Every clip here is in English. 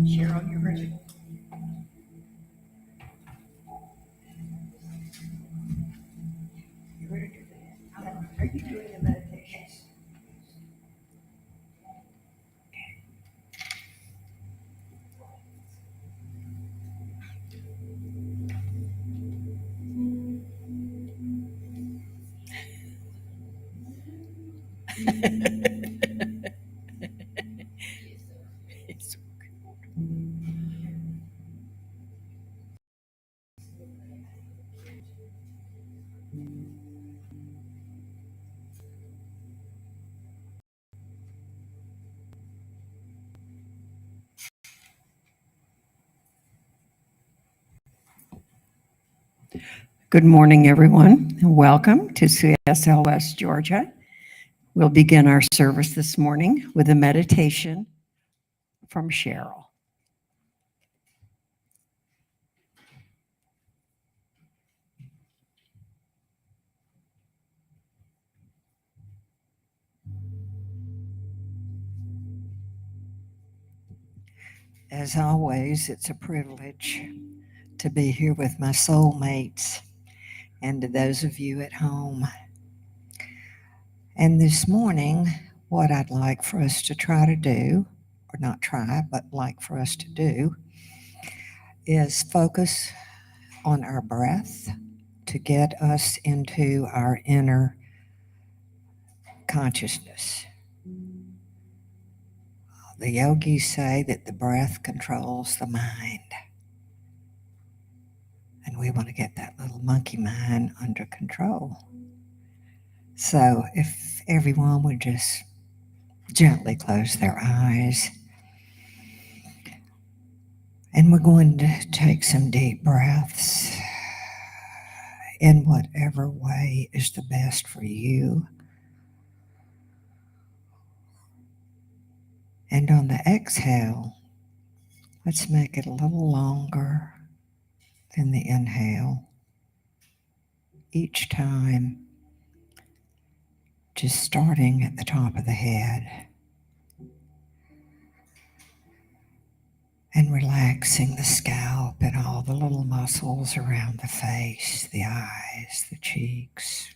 Cheryl, you ready? You ready to do that? Are you doing the meditations? It's Good morning, everyone, and welcome to CSL West Georgia. We'll begin our service this morning with a meditation from Cheryl. As always, it's a privilege to be here with my soulmates and to those of you at home. And this morning, what I'd like for us to try to do, or not try, but like for us to do, is focus on our breath to get us into our inner consciousness. The yogis say that the breath controls the mind. And we want to get that little monkey mind under control. So if everyone would just gently close their eyes. And we're going to take some deep breaths in whatever way is the best for you. And on the exhale, let's make it a little longer than the inhale. Each time, just starting at the top of the head and relaxing the scalp and all the little muscles around the face, the eyes, the cheeks.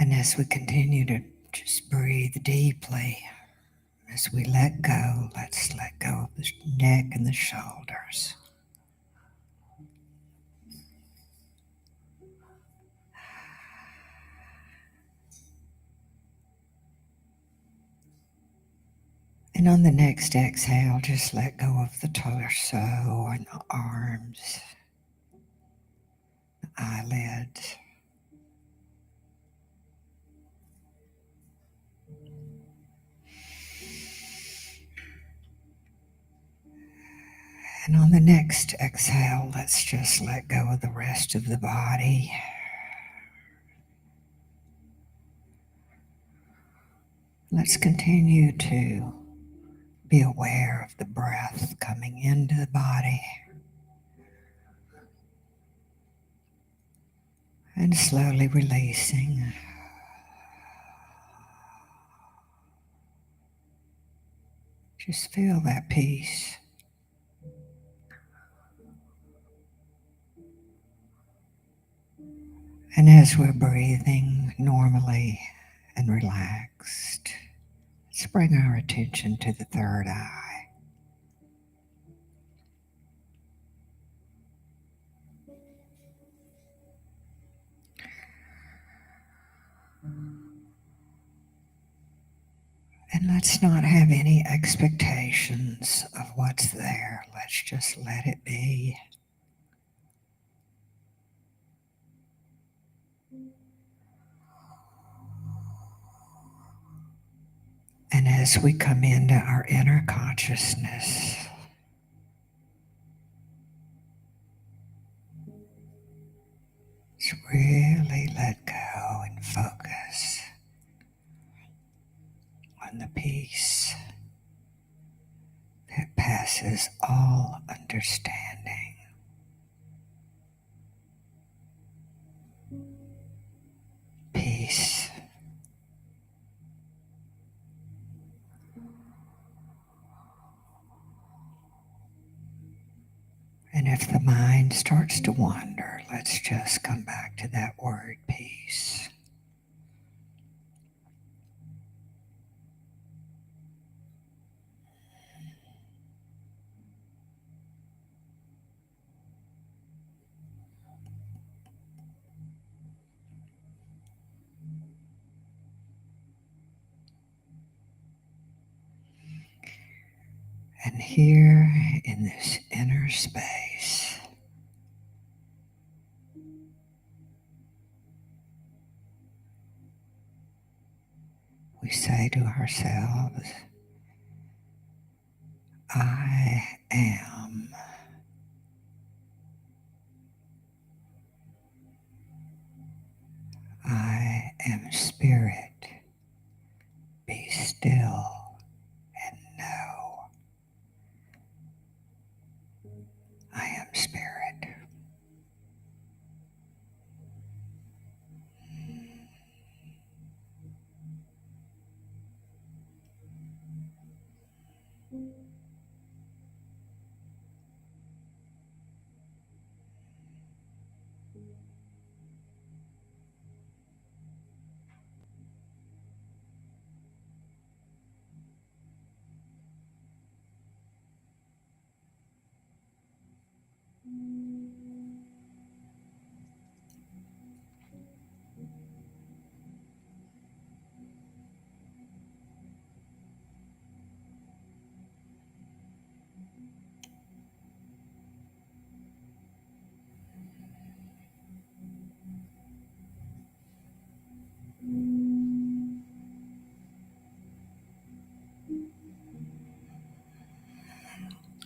And as we continue to just breathe deeply, as we let go, let's let go of the neck and the shoulders. And on the next exhale, just let go of the torso and the arms, the eyelids. And on the next exhale, let's just let go of the rest of the body. Let's continue to be aware of the breath coming into the body and slowly releasing. Just feel that peace. And as we're breathing normally and relaxed, let's bring our attention to the third eye. And let's not have any expectations of what's there. Let's just let it be. And as we come into our inner consciousness, just really let go and focus on the peace that passes all understanding. Peace. And if the mind starts to wander, let's just come back to that word, peace. And here in this inner space, we say to ourselves, I am. I am spirit. Be still and know I am spirit.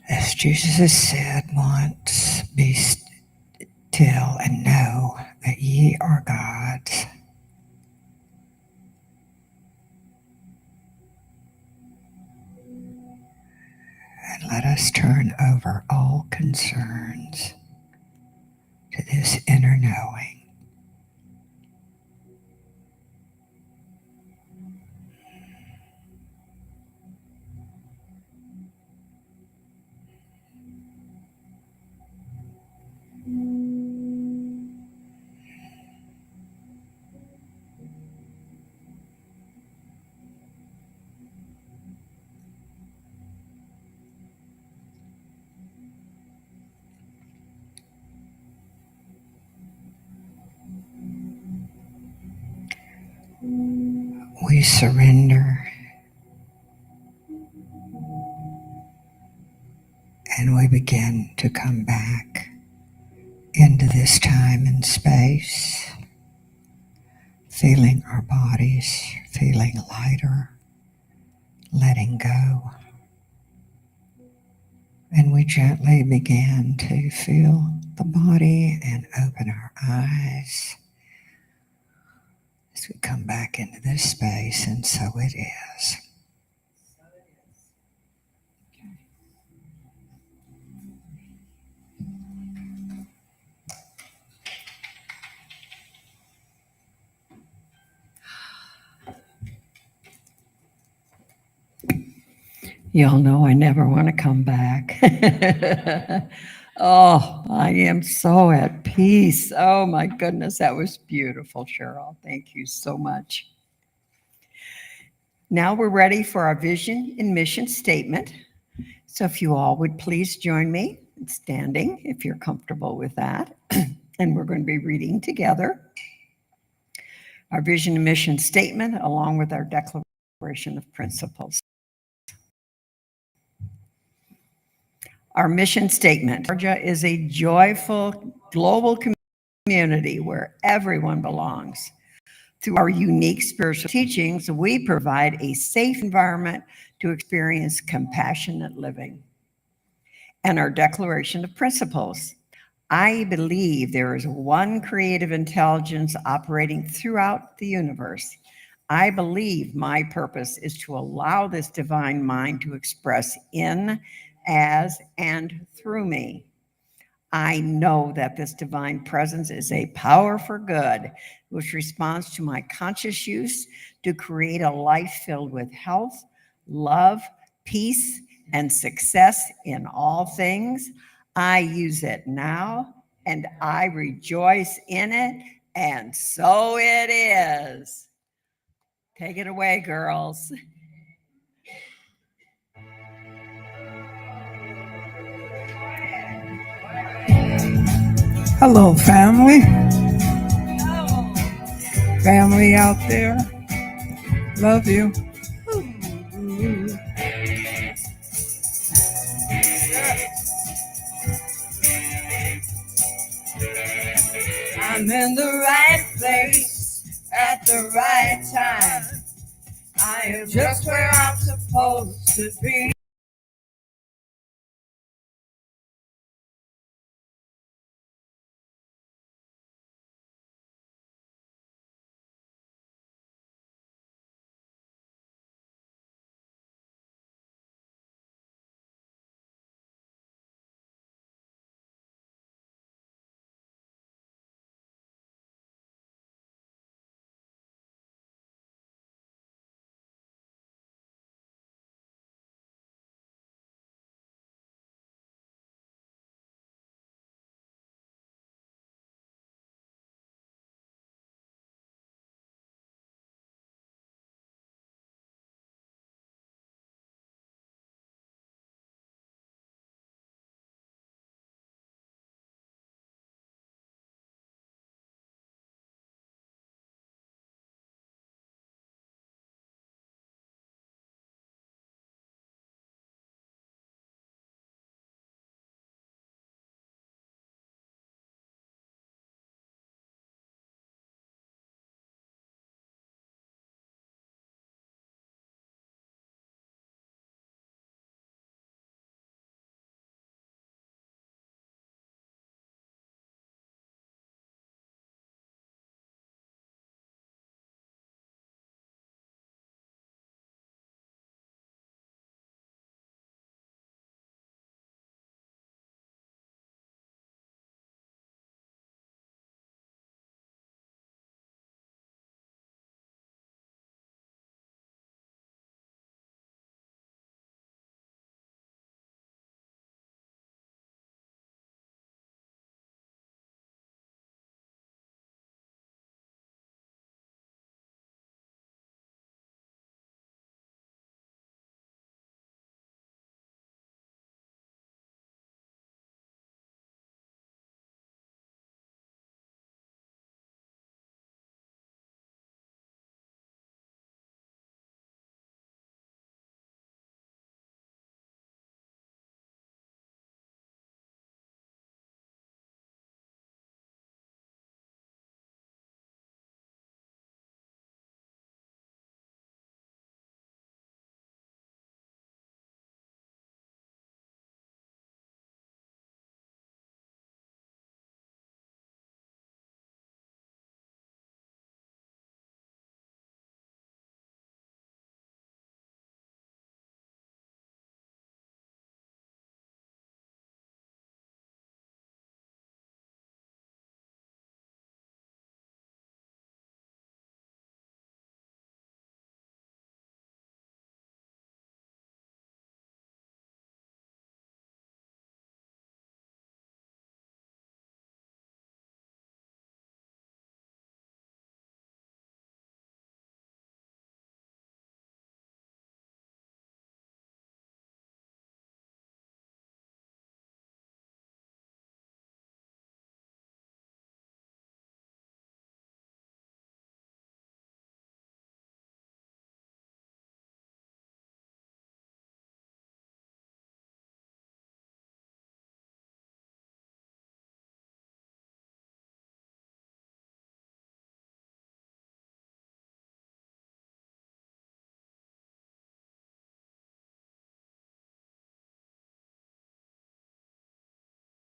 As Jesus said once, be still and know that ye are gods. And let us turn over all concerns to this inner knowing. We surrender And we begin to come back into this time and space, feeling our bodies, feeling lighter, letting go. And we gently begin to feel the body and open our eyes as we come back into this space, and so it is. Y'all know I never want to come back. Oh, I am so at peace. Oh my goodness, that was beautiful, Cheryl. Thank you so much. Now we're ready for our vision and mission statement. So if you all would please join me in standing, if you're comfortable with that. And we're going to be reading together our vision and mission statement along with our declaration of principles. Our mission statement: Georgia is a joyful global community where everyone belongs. Through our unique spiritual teachings, we provide a safe environment to experience compassionate living. And our declaration of principles: I believe there is one creative intelligence operating throughout the universe. I believe my purpose is to allow this divine mind to express in, as, and through me. I know that this divine presence is a power for good, which responds to my conscious use to create a life filled with health, love, peace, and success in all things. I use it now, and I rejoice in it, and so it is. Take it away, girls. Hello, family. Family out there. Love you. I'm in the right place at the right time. I am just where I'm supposed to be.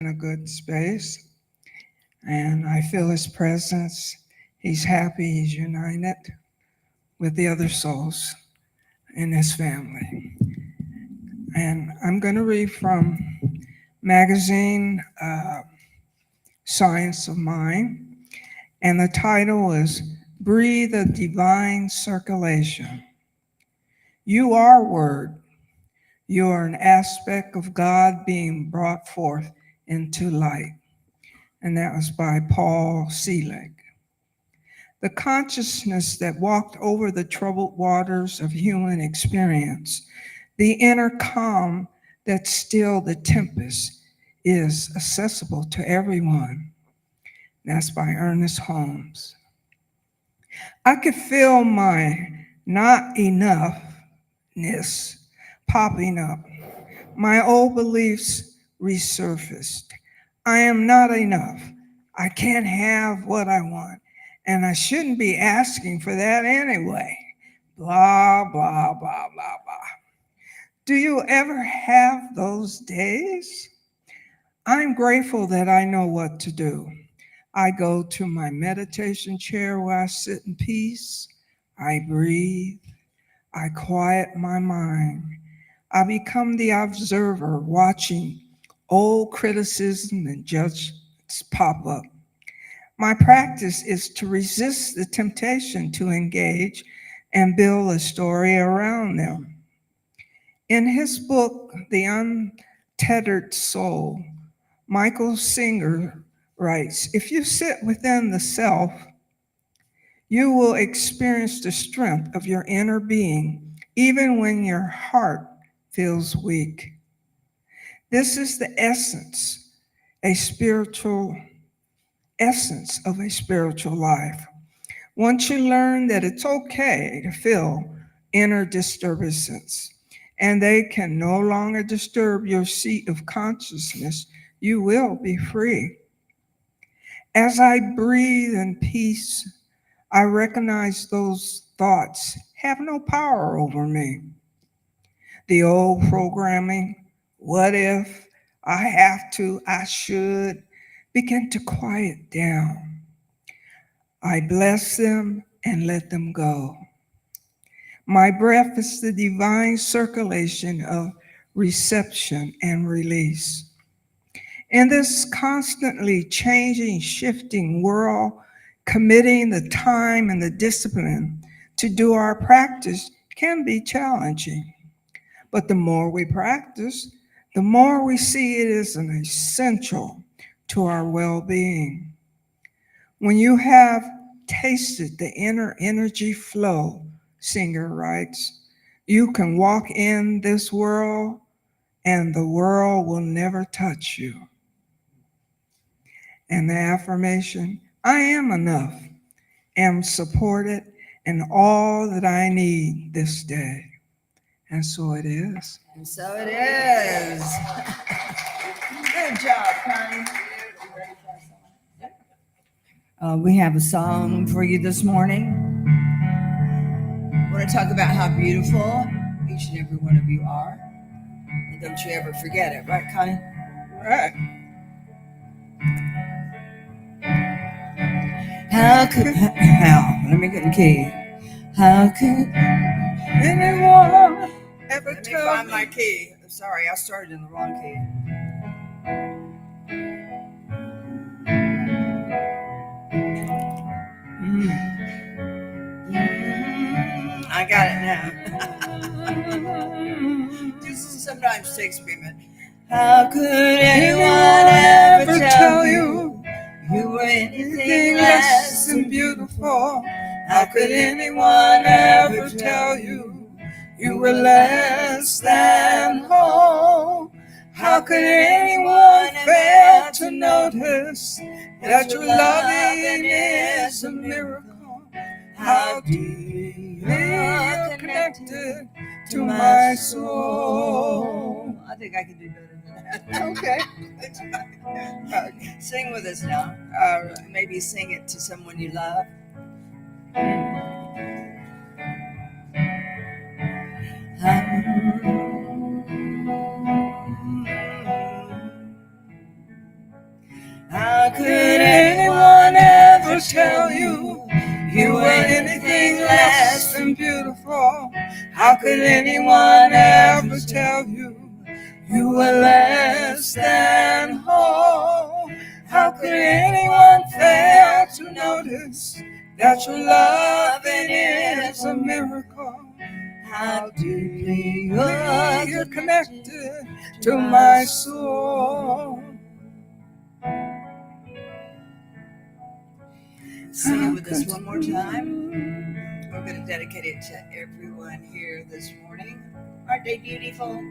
in a good space, and I feel his presence. He's happy, he's united with the other souls in his family. And I'm going to read from magazine Science of Mind, and the title is Breathe a Divine Circulation. You are Word. You are an aspect of God being brought forth into light. And that was by Paul Selig. The consciousness that walked over the troubled waters of human experience, the inner calm that stilled the tempest, is accessible to everyone. That's by Ernest Holmes. I could feel my not enoughness popping up. My old beliefs resurfaced. I am not enough. I can't have what I want, and I shouldn't be asking for that anyway. Blah, blah, blah, blah, blah. Do you ever have those days? I'm grateful that I know what to do. I go to my meditation chair where I sit in peace. I breathe. I quiet my mind. I become the observer watching old criticism and judgments pop up. My practice is to resist the temptation to engage and build a story around them. In his book, The Untethered Soul, Michael Singer writes, if you sit within the self, you will experience the strength of your inner being, even when your heart feels weak. This is the essence of a spiritual life. Once you learn that it's okay to feel inner disturbances, and they can no longer disturb your seat of consciousness, you will be free. As I breathe in peace, I recognize those thoughts have no power over me. The old programming, what if, I have to, I should, begin to quiet down. I bless them and let them go. My breath is the divine circulation of reception and release. In this constantly changing, shifting world, committing the time and the discipline to do our practice can be challenging. But the more we practice, the more we see it as an essential to our well-being. When you have tasted the inner energy flow, Singer writes, you can walk in this world and the world will never touch you. And the affirmation, I am enough, am supported in all that I need this day. And so it is. And so it is. Good job, Connie. We have a song for you this morning. I want to talk about how beautiful each and every one of you are. And don't you ever forget it, right, Connie? Right. Let me get the key. How could anyone ever Let me tell find me? my key. Sorry, I started in the wrong key. I got it now. Just sometimes takes me a minute. How could anyone ever tell you you were anything less than beautiful? How could anyone ever tell you you were less than whole? How could anyone fail to notice that your loving is a miracle? How deeply you're connected to my soul. I think I can do better than that. Okay. Sing with us now. Maybe sing it to someone you love. you were anything less than beautiful. How could anyone ever tell you you were less than whole? How could anyone fail to notice that your loving is a miracle? How deeply you're connected to my soul. Sing it with us one more time. We're going to dedicate it to everyone here this morning. Aren't they beautiful?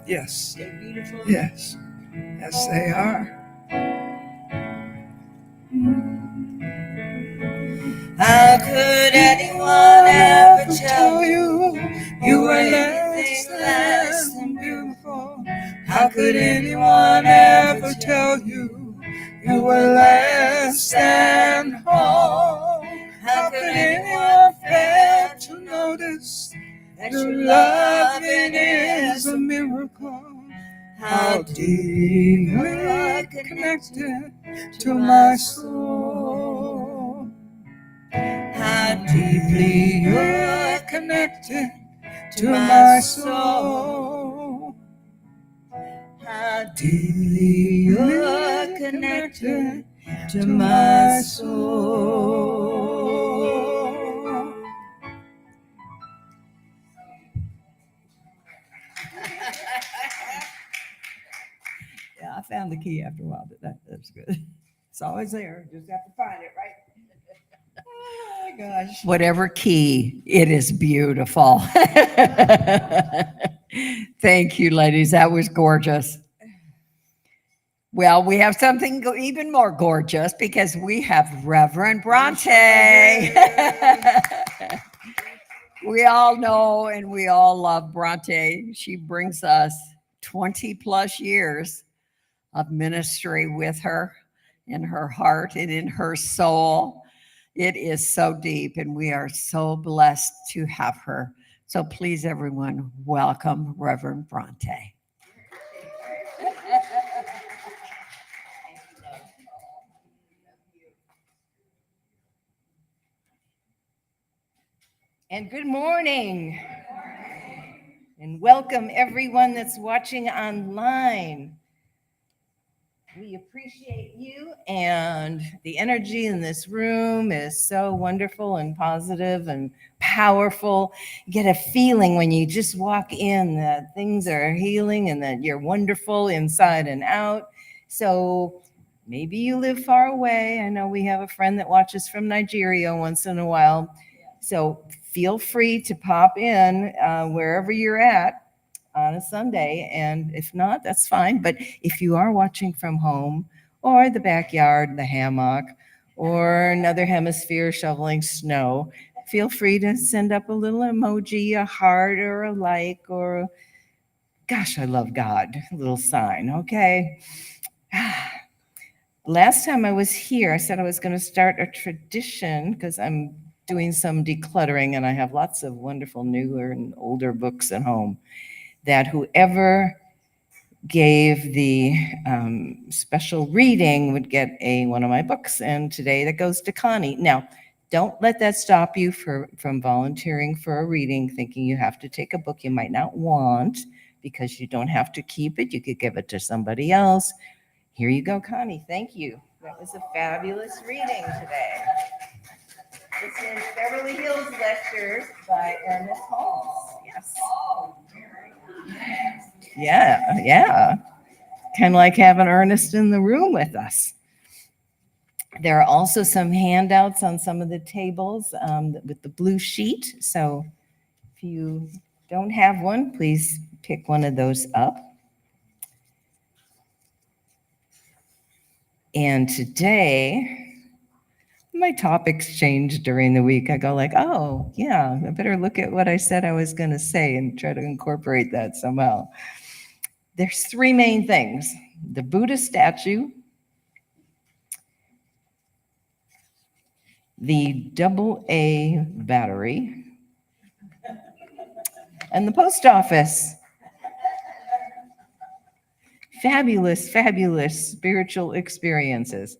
Yes. They're beautiful. Yes. Yes, they are. How could anyone ever tell you you were anything less than beautiful? How could anyone ever tell you you were less than whole? How could anyone fail to notice that your loving is a miracle? How deep you're connected to my soul. How deeply you're connected to my soul. How deeply you're connected to my soul. Yeah, I found the key after a while, but that's good. It's always there. Just have to find it, right? Oh my gosh. Whatever key, it is beautiful. Thank you, ladies. That was gorgeous. Well, we have something even more gorgeous because we have Reverend Bronte. We all know and we all love Bronte. She brings us 20 plus years of ministry with her in her heart and in her soul. It is so deep, and we are so blessed to have her. So please, everyone, welcome Reverend Bronte. And good morning. And welcome everyone that's watching online. We appreciate you, and the energy in this room is so wonderful and positive and powerful. You get a feeling when you just walk in that things are healing and that you're wonderful inside and out. So maybe you live far away. I know we have a friend that watches from Nigeria once in a while. So feel free to pop in wherever you're at on a Sunday, and if not, that's fine. But if you are watching from home or the backyard, the hammock, or another hemisphere shoveling snow, feel free to send up a little emoji, a heart or a like, or gosh, I love God, a little sign, okay? Last time I was here, I said I was going to start a tradition because I'm doing some decluttering and I have lots of wonderful newer and older books at home, that whoever gave the special reading would get one of my books. And today that goes to Connie. Now, don't let that stop you from volunteering for a reading, thinking you have to take a book you might not want, because you don't have to keep it. You could give it to somebody else. Here you go, Connie. Thank you. That was a fabulous reading today. It's in Beverly Hills Lectures by Ernest Holmes. Yes. Yeah. Kind of like having Ernest in the room with us. There are also some handouts on some of the tables with the blue sheet. So if you don't have one, please pick one of those up. And today, my topics change during the week. I go like, oh, yeah, I better look at what I said I was going to say and try to incorporate that somehow. There's three main things: the Buddha statue, the AA battery, and the post office. Fabulous, fabulous spiritual experiences.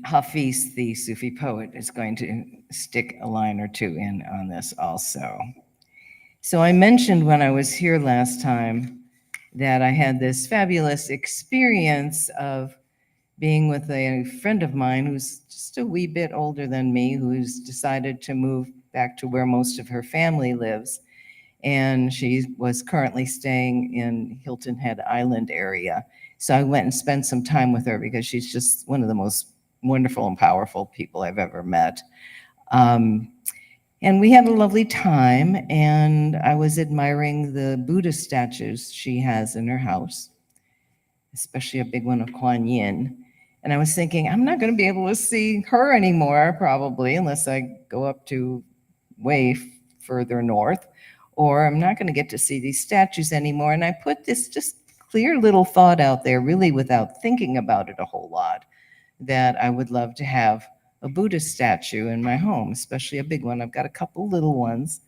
Hafiz, the Sufi poet, is going to stick a line or two in on this also. So I mentioned when I was here last time that I had this fabulous experience of being with a friend of mine who's just a wee bit older than me, who's decided to move back to where most of her family lives. And she was currently staying in Hilton Head Island area. So I went and spent some time with her because she's just one of the most wonderful and powerful people I've ever met. And we had a lovely time, and I was admiring the Buddha statues she has in her house, especially a big one of Kuan Yin. And I was thinking, I'm not going to be able to see her anymore, probably, unless I go up to way further north, or I'm not going to get to see these statues anymore. And I put this just clear little thought out there, really without thinking about it a whole lot, that I would love to have a Buddha statue in my home, especially a big one. I've got a couple little ones.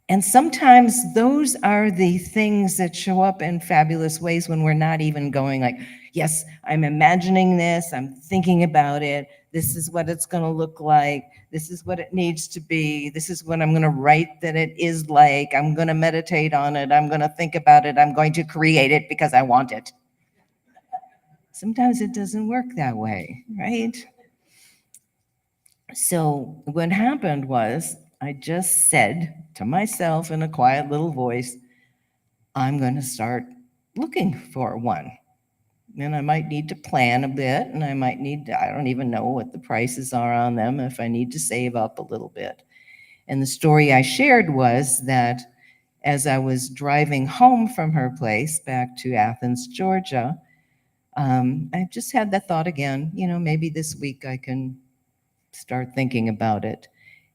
And sometimes those are the things that show up in fabulous ways when we're not even going like, yes, I'm imagining this, I'm thinking about it, this is what it's going to look like, this is what it needs to be, this is what I'm going to write that it is like, I'm going to meditate on it, I'm going to think about it, I'm going to create it because I want it. Sometimes it doesn't work that way, right? So what happened was I just said to myself in a quiet little voice, I'm going to start looking for one. And I might need to plan a bit, and I might need to, I don't even know what the prices are on them, if I need to save up a little bit. And the story I shared was that as I was driving home from her place back to Athens, Georgia, I just had that thought again, maybe this week I can start thinking about it.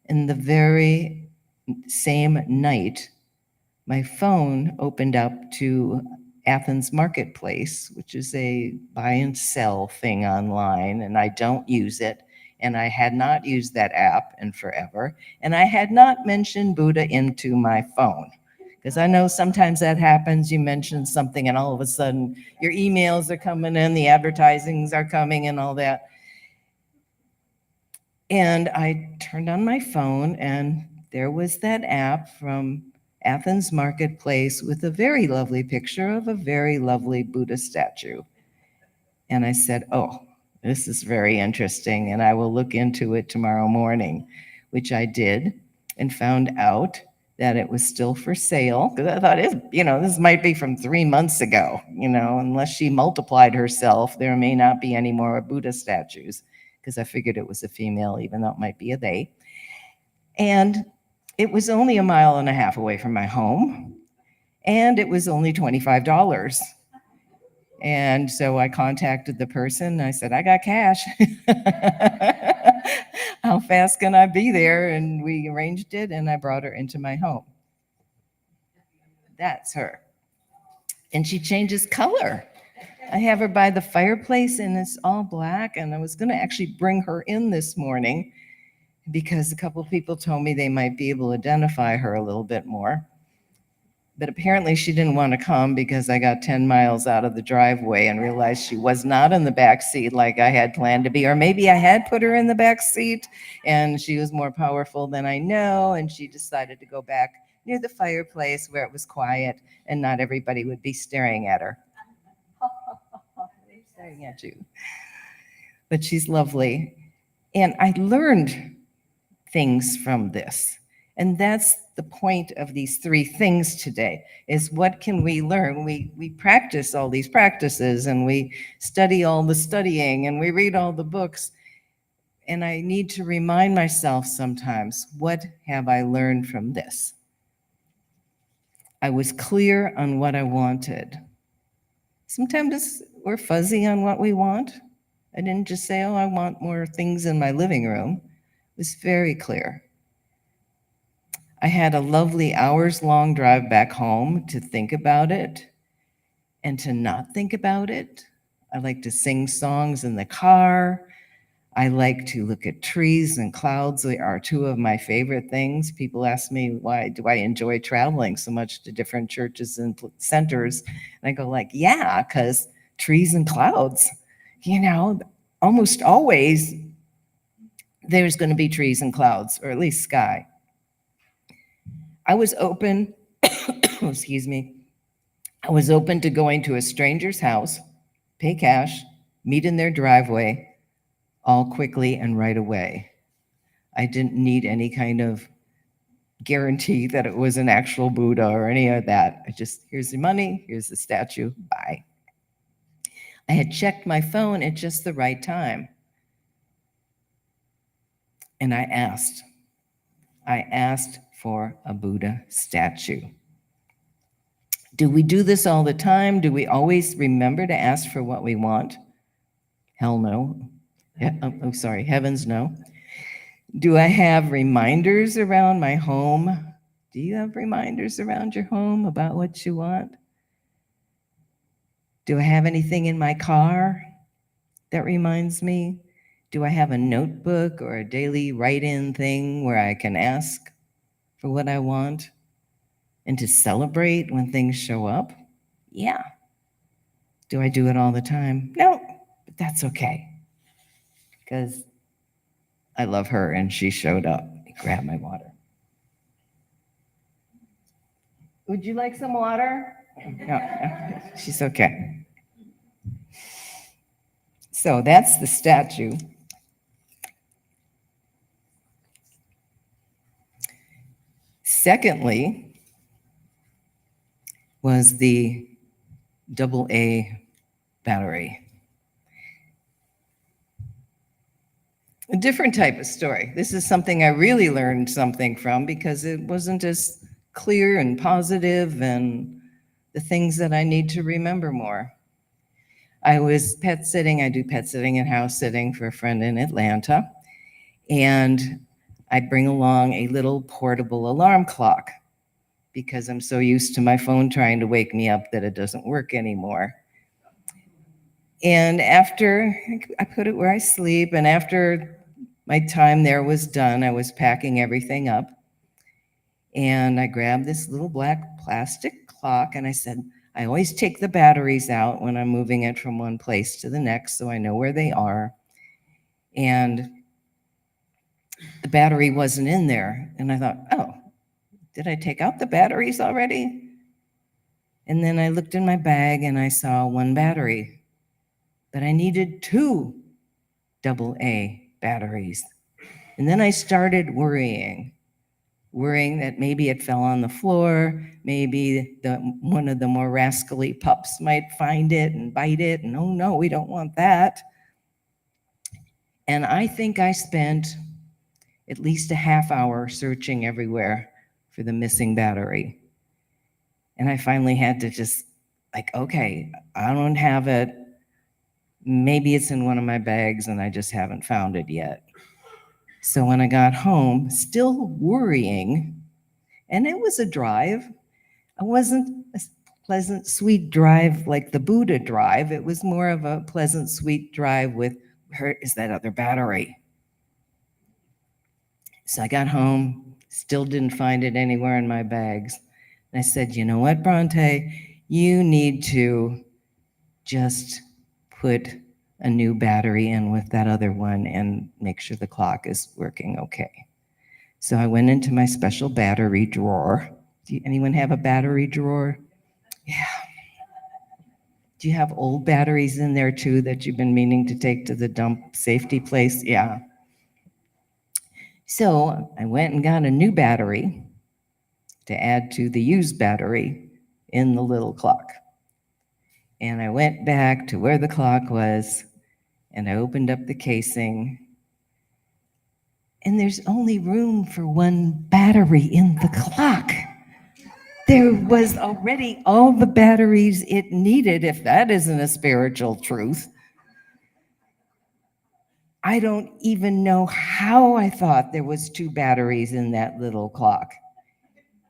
And the very same night, my phone opened up to Athens Marketplace, which is a buy and sell thing online, and I don't use it. And I had not used that app in forever. And I had not mentioned Buddha into my phone. Because I know sometimes that happens, you mention something and all of a sudden your emails are coming in, the advertisings are coming and all that. And I turned on my phone and there was that app from Athens Marketplace with a very lovely picture of a very lovely Buddha statue. And I said, oh, this is very interesting, and I will look into it tomorrow morning, which I did, and found out that it was still for sale. Because I thought, this might be from 3 months ago, unless she multiplied herself, there may not be any more Buddha statues, because I figured it was a female, even though it might be a they. And it was only 1.5 miles away from my home, and it was only $25. And so I contacted the person. I said, I got cash. How fast can I be there? And we arranged it, and I brought her into my home. That's her. And she changes color. I have her by the fireplace, and it's all black. And I was going to actually bring her in this morning because a couple of people told me they might be able to identify her a little bit more. But apparently she didn't want to come because I got 10 miles out of the driveway and realized she was not in the back seat like I had planned to be. Or maybe I had put her in the back seat and she was more powerful than I know. And she decided to go back near the fireplace where it was quiet and not everybody would be staring at her. They're staring at you. But she's lovely. And I learned things from this. And that's the point of these 3 things today, is what can we learn? We practice all these practices, and we study all the studying, and we read all the books. And I need to remind myself sometimes, what have I learned from this? I was clear on what I wanted. Sometimes we're fuzzy on what we want. I didn't just say, oh, I want more things in my living room. It was very clear. I had a lovely hours-long drive back home to think about it and to not think about it. I like to sing songs in the car. I like to look at trees and clouds. They are 2 of my favorite things. People ask me, why do I enjoy traveling so much to different churches and centers? And I go like, yeah, because trees and clouds, almost always there's going to be trees and clouds, or at least sky. I was open, excuse me, I was open to going to a stranger's house, pay cash, meet in their driveway, all quickly and right away. I didn't need any kind of guarantee that it was an actual Buddha or any of that. I just, here's the money, here's the statue, bye. I had checked my phone at just the right time. And I asked for a Buddha statue. Do we do this all the time? Do we always remember to ask for what we want? Hell no. Oh, sorry, heavens no. Do I have reminders around my home? Do you have reminders around your home about what you want? Do I have anything in my car that reminds me? Do I have a notebook or a daily write-in thing where I can ask for what I want and to celebrate when things show up? Yeah. Do I do it all the time? No, but that's okay, because I love her and she showed up. I grabbed my water. Would you like some water? No, she's okay. So that's the statue. Secondly, was the AA battery. A different type of story. This is something I really learned something from, because it wasn't as clear and positive and the things that I need to remember more. I was pet sitting. I do pet sitting and house sitting for a friend in Atlanta. And I bring along a little portable alarm clock because I'm so used to my phone trying to wake me up that it doesn't work anymore. And after I put it where I sleep, and after my time there was done, I was packing everything up. And I grabbed this little black plastic clock and I said, I always take the batteries out when I'm moving it from one place to the next so I know where they are. And the battery wasn't in there. And I thought, oh, did I take out the batteries already? And then I looked in my bag and I saw one battery, but I needed 2 AA batteries. And then I started worrying that maybe it fell on the floor, maybe one of the more rascally pups might find it and bite it, and oh no, we don't want that. And I think I spent at least a half hour searching everywhere for the missing battery. And I finally had to just okay, I don't have it. Maybe it's in one of my bags and I just haven't found it yet. So when I got home, still worrying, and it was a drive. It wasn't a pleasant, sweet drive like the Buddha drive. It was more of a pleasant, sweet drive with, where is that other battery? So I got home, still didn't find it anywhere in my bags. And I said, you know what, Bronte, you need to just put a new battery in with that other one and make sure the clock is working okay. So I went into my special battery drawer. Anyone have a battery drawer? Yeah. Do you have old batteries in there too that you've been meaning to take to the dump safety place? Yeah. So I went and got a new battery to add to the used battery in the little clock. And I went back to where the clock was, and I opened up the casing, and there's only room for one battery in the clock. There was already all the batteries it needed, if that isn't a spiritual truth. I don't even know how I thought there was 2 batteries in that little clock.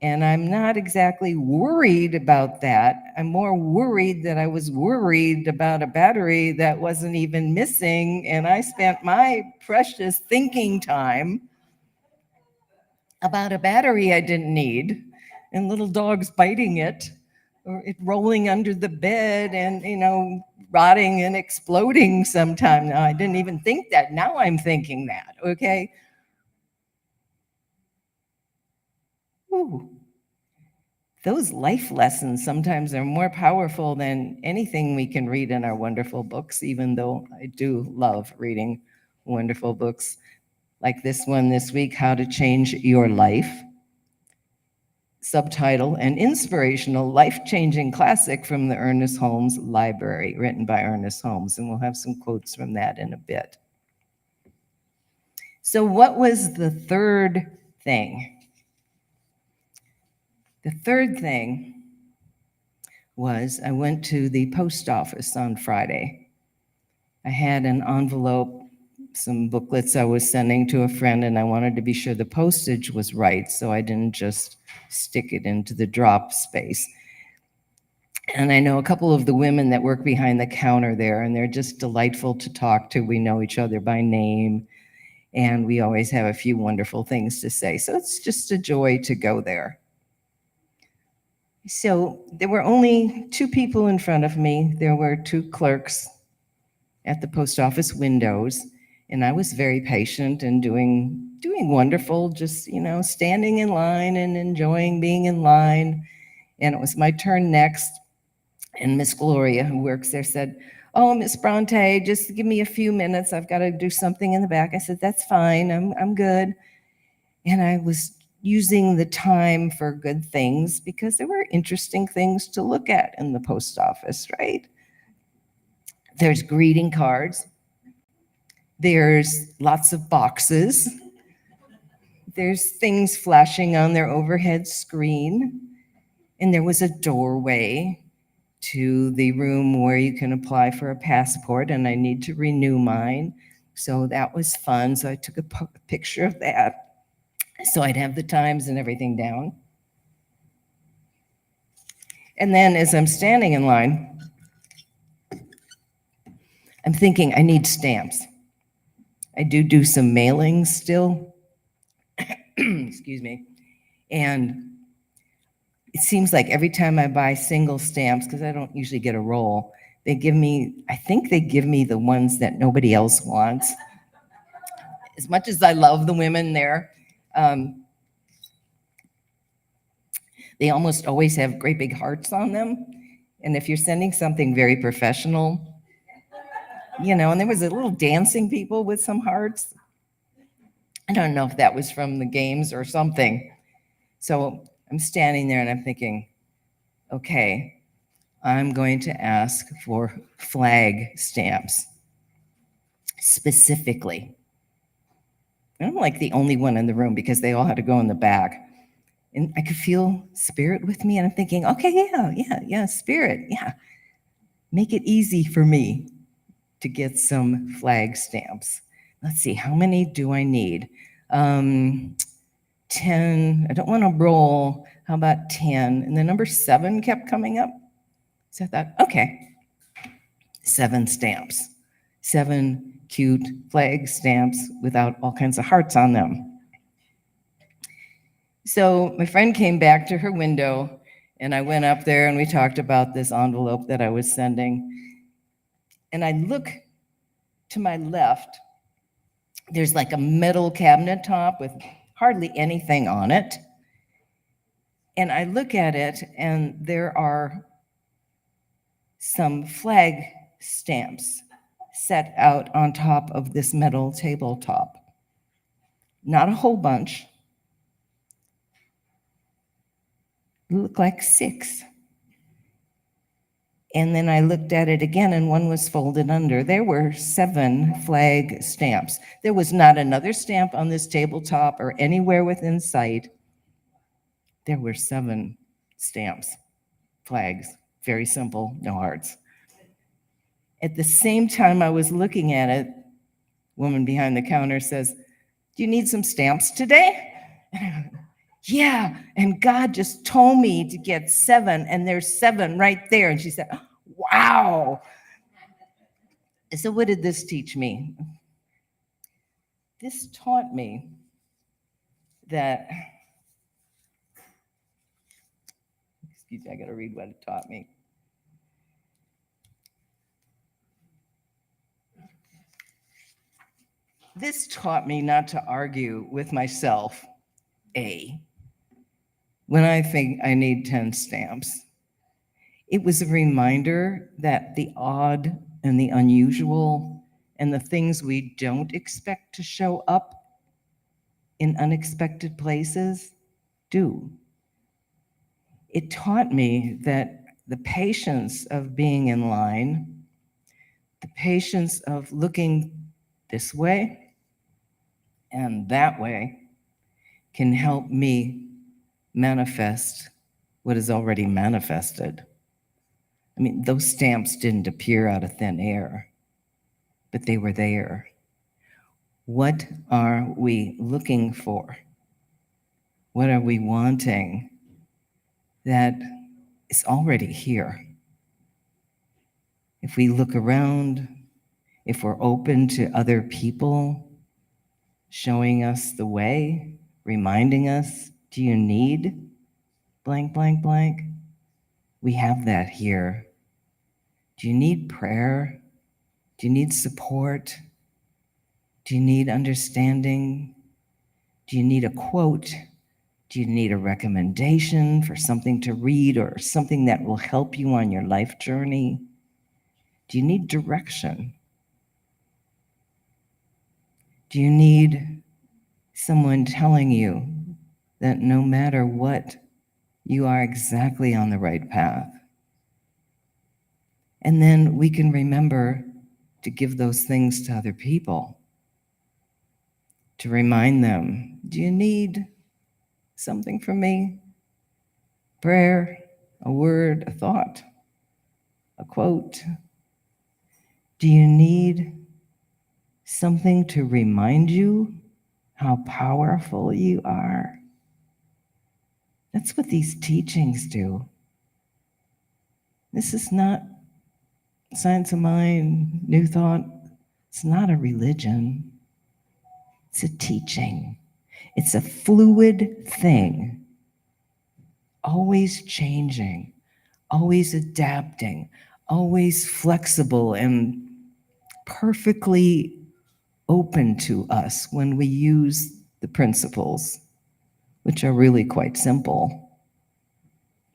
And I'm not exactly worried about that. I'm more worried that I was worried about a battery that wasn't even missing, and I spent my precious thinking time about a battery I didn't need, and little dogs biting it. or it rolling under the bed and, rotting and exploding sometime. Now, I didn't even think that. Now I'm thinking that, okay? Ooh. Those life lessons sometimes are more powerful than anything we can read in our wonderful books, even though I do love reading wonderful books like this one this week, How to Change Your Life. Subtitle, an inspirational, life-changing classic from the Ernest Holmes Library, written by Ernest Holmes, and we'll have some quotes from that in a bit. So what was the third thing? The third thing was I went to the post office on Friday. I had an envelope, some booklets I was sending to a friend, and I wanted to be sure the postage was right, so I didn't just stick it into the drop space. And I know a couple of the women that work behind the counter there, and they're just delightful to talk to. We know each other by name, and we always have a few wonderful things to say. So it's just a joy to go there. So there were only 2 people in front of me. There were 2 clerks at the post office windows, and I was very patient and doing wonderful, just, standing in line and enjoying being in line. And it was my turn next, and Miss Gloria, who works there, said, "Oh, Miss Bronte, just give me a few minutes. I've got to do something in the back." I said, "That's fine. I'm good." And I was using the time for good things because there were interesting things to look at in the post office, right? There's greeting cards. There's lots of boxes. There's things flashing on their overhead screen. And there was a doorway to the room where you can apply for a passport, and I need to renew mine. So that was fun. So I took a picture of that so I'd have the times and everything down. And then as I'm standing in line, I'm thinking I need stamps. I do some mailings still. Excuse me. And it seems like every time I buy single stamps, because I don't usually get a roll, I think they give me the ones that nobody else wants. As much as I love the women there, they almost always have great big hearts on them. And if you're sending something very professional, and there was a little dancing people with some hearts. I don't know if that was from the games or something. So I'm standing there and I'm thinking, okay, I'm going to ask for flag stamps specifically. And I'm like the only one in the room because they all had to go in the back. And I could feel Spirit with me, and I'm thinking, okay, yeah, Spirit, yeah. Make it easy for me to get some flag stamps. Let's see, how many do I need? 10, I don't want to roll, how about 10? And the number 7 kept coming up. So I thought, okay, 7 stamps, 7 cute flag stamps without all kinds of hearts on them. So my friend came back to her window, and I went up there and we talked about this envelope that I was sending. And I look to my left, there's like a metal cabinet top with hardly anything on it. And I look at it, and there are some flag stamps set out on top of this metal tabletop. Not a whole bunch. Looked like 6. And then I looked at it again, and one was folded under. There were 7 flag stamps. There was not another stamp on this tabletop or anywhere within sight. There were 7 stamps, flags, very simple, no hearts. At the same time I was looking at it, woman behind the counter says, "Do you need some stamps today?" Yeah, and God just told me to get 7, and there's 7 right there. And she said, wow. So what did this teach me? This taught me that, Excuse me, I got to read what it taught me. This taught me not to argue with myself, when I think I need 10 stamps. It was a reminder that the odd and the unusual and the things we don't expect to show up in unexpected places do. It taught me that the patience of being in line, the patience of looking this way and that way can help me manifest what is already manifested. I mean, those stamps didn't appear out of thin air, but they were there. What are we looking for? What are we wanting that is already here? If we look around, if we're open to other people showing us the way, reminding us, do you need blank, blank, blank? We have that here. Do you need prayer? Do you need support? Do you need understanding? Do you need a quote? Do you need a recommendation for something to read or something that will help you on your life journey? Do you need direction? Do you need someone telling you that no matter what, you are exactly on the right path? And then we can remember to give those things to other people, to remind them, do you need something from me? Prayer, a word, a thought, a quote. Do you need something to remind you how powerful you are? That's what these teachings do. This is not science of mind, new thought. It's not a religion. It's a teaching. It's a fluid thing, always changing, always adapting, always flexible and perfectly open to us when we use the principles, which are really quite simple.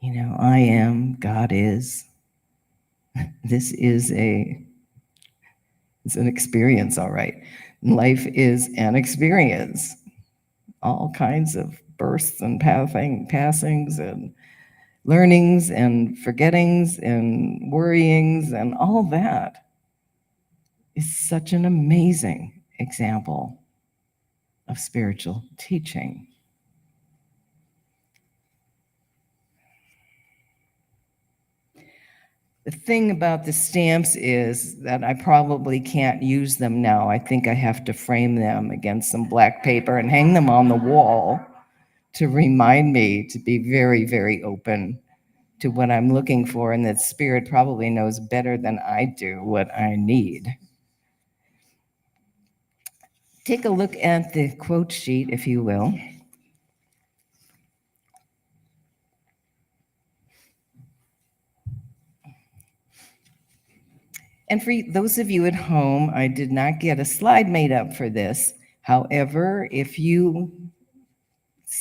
You know, I am, God is. This is it's an experience, all right. Life is an experience. All kinds of births and passings and learnings and forgettings and worryings and all that is such an amazing example of spiritual teaching. The thing about the stamps is that I probably can't use them now. I think I have to frame them against some black paper and hang them on the wall to remind me to be very, very open to what I'm looking for, and that Spirit probably knows better than I do what I need. Take a look at the quote sheet, if you will. And for those of you at home, I did not get a slide made up for this. However, if you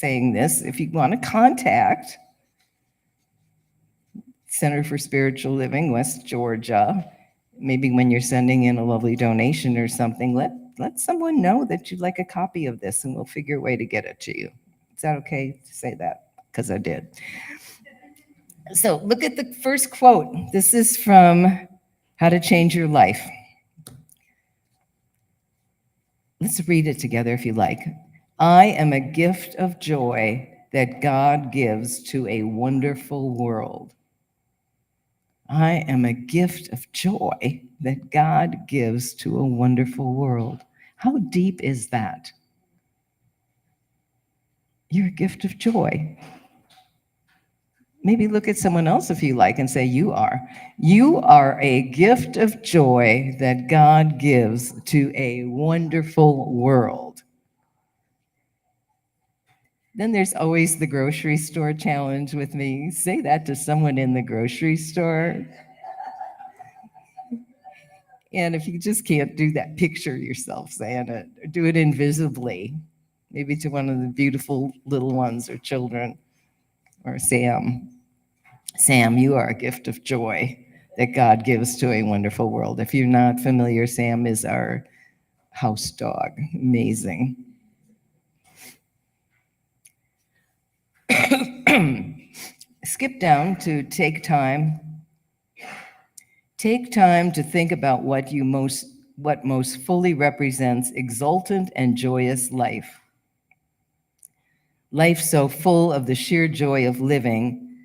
want to contact Center for Spiritual Living, West Georgia, maybe when you're sending in a lovely donation or something, let someone know that you'd like a copy of this, and we'll figure a way to get it to you. Is that okay to say that? Because I did. So look at the first quote. This is from How to Change Your Life. Let's read it together if you like. I am a gift of joy that God gives to a wonderful world. I am a gift of joy that God gives to a wonderful world. How deep is that? You're a gift of joy. Maybe look at someone else if you like and say, you are. You are a gift of joy that God gives to a wonderful world. Then there's always the grocery store challenge with me. Say that to someone in the grocery store. And if you just can't do that, picture yourself saying it, or do it invisibly, maybe to one of the beautiful little ones or children, or Sam. Sam, you are a gift of joy that God gives to a wonderful world. If you're not familiar, Sam is our house dog. Amazing. Skip down to take time. Take time to think about what most fully represents exultant and joyous life. Life so full of the sheer joy of living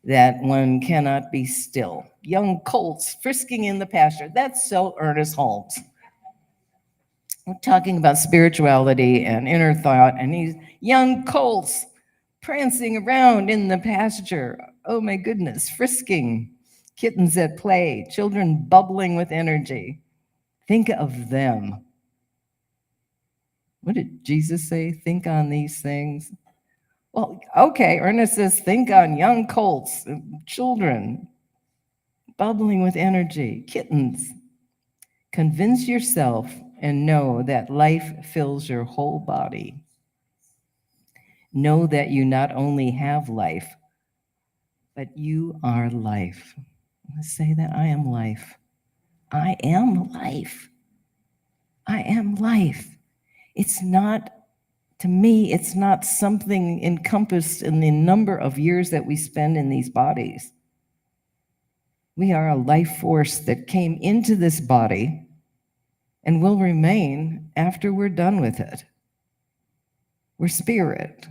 that one cannot be still. Young colts frisking in the pasture. That's so Ernest Holmes. We're talking about spirituality and inner thought, and these young colts prancing around in the pasture. Oh my goodness, frisking. Kittens at play, children bubbling with energy. Think of them. What did Jesus say? Think on these things. Well, okay, Ernest says, think on young colts, children bubbling with energy, kittens. Convince yourself and know that life fills your whole body. Know that you not only have life, but you are life. Let's say that I am life. I am life. I am life. It's not, to me, it's not something encompassed in the number of years that we spend in these bodies. We are a life force that came into this body and will remain after we're done with it. We're spirit.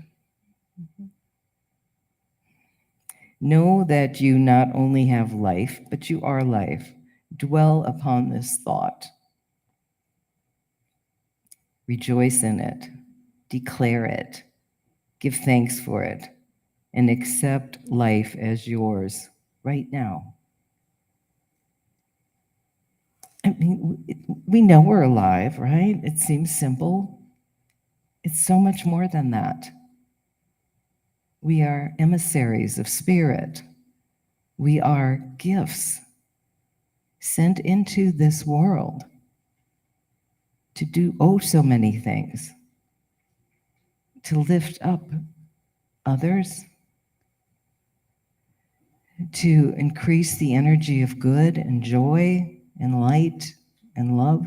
Know that you not only have life, but you are life. Dwell upon this thought. Rejoice in it. Declare it. Give thanks for it. And accept life as yours right now. I mean, we know we're alive, right? It seems simple. It's so much more than that. We are emissaries of spirit. We are gifts sent into this world to do so many things, to lift up others, to increase the energy of good and joy and light and love.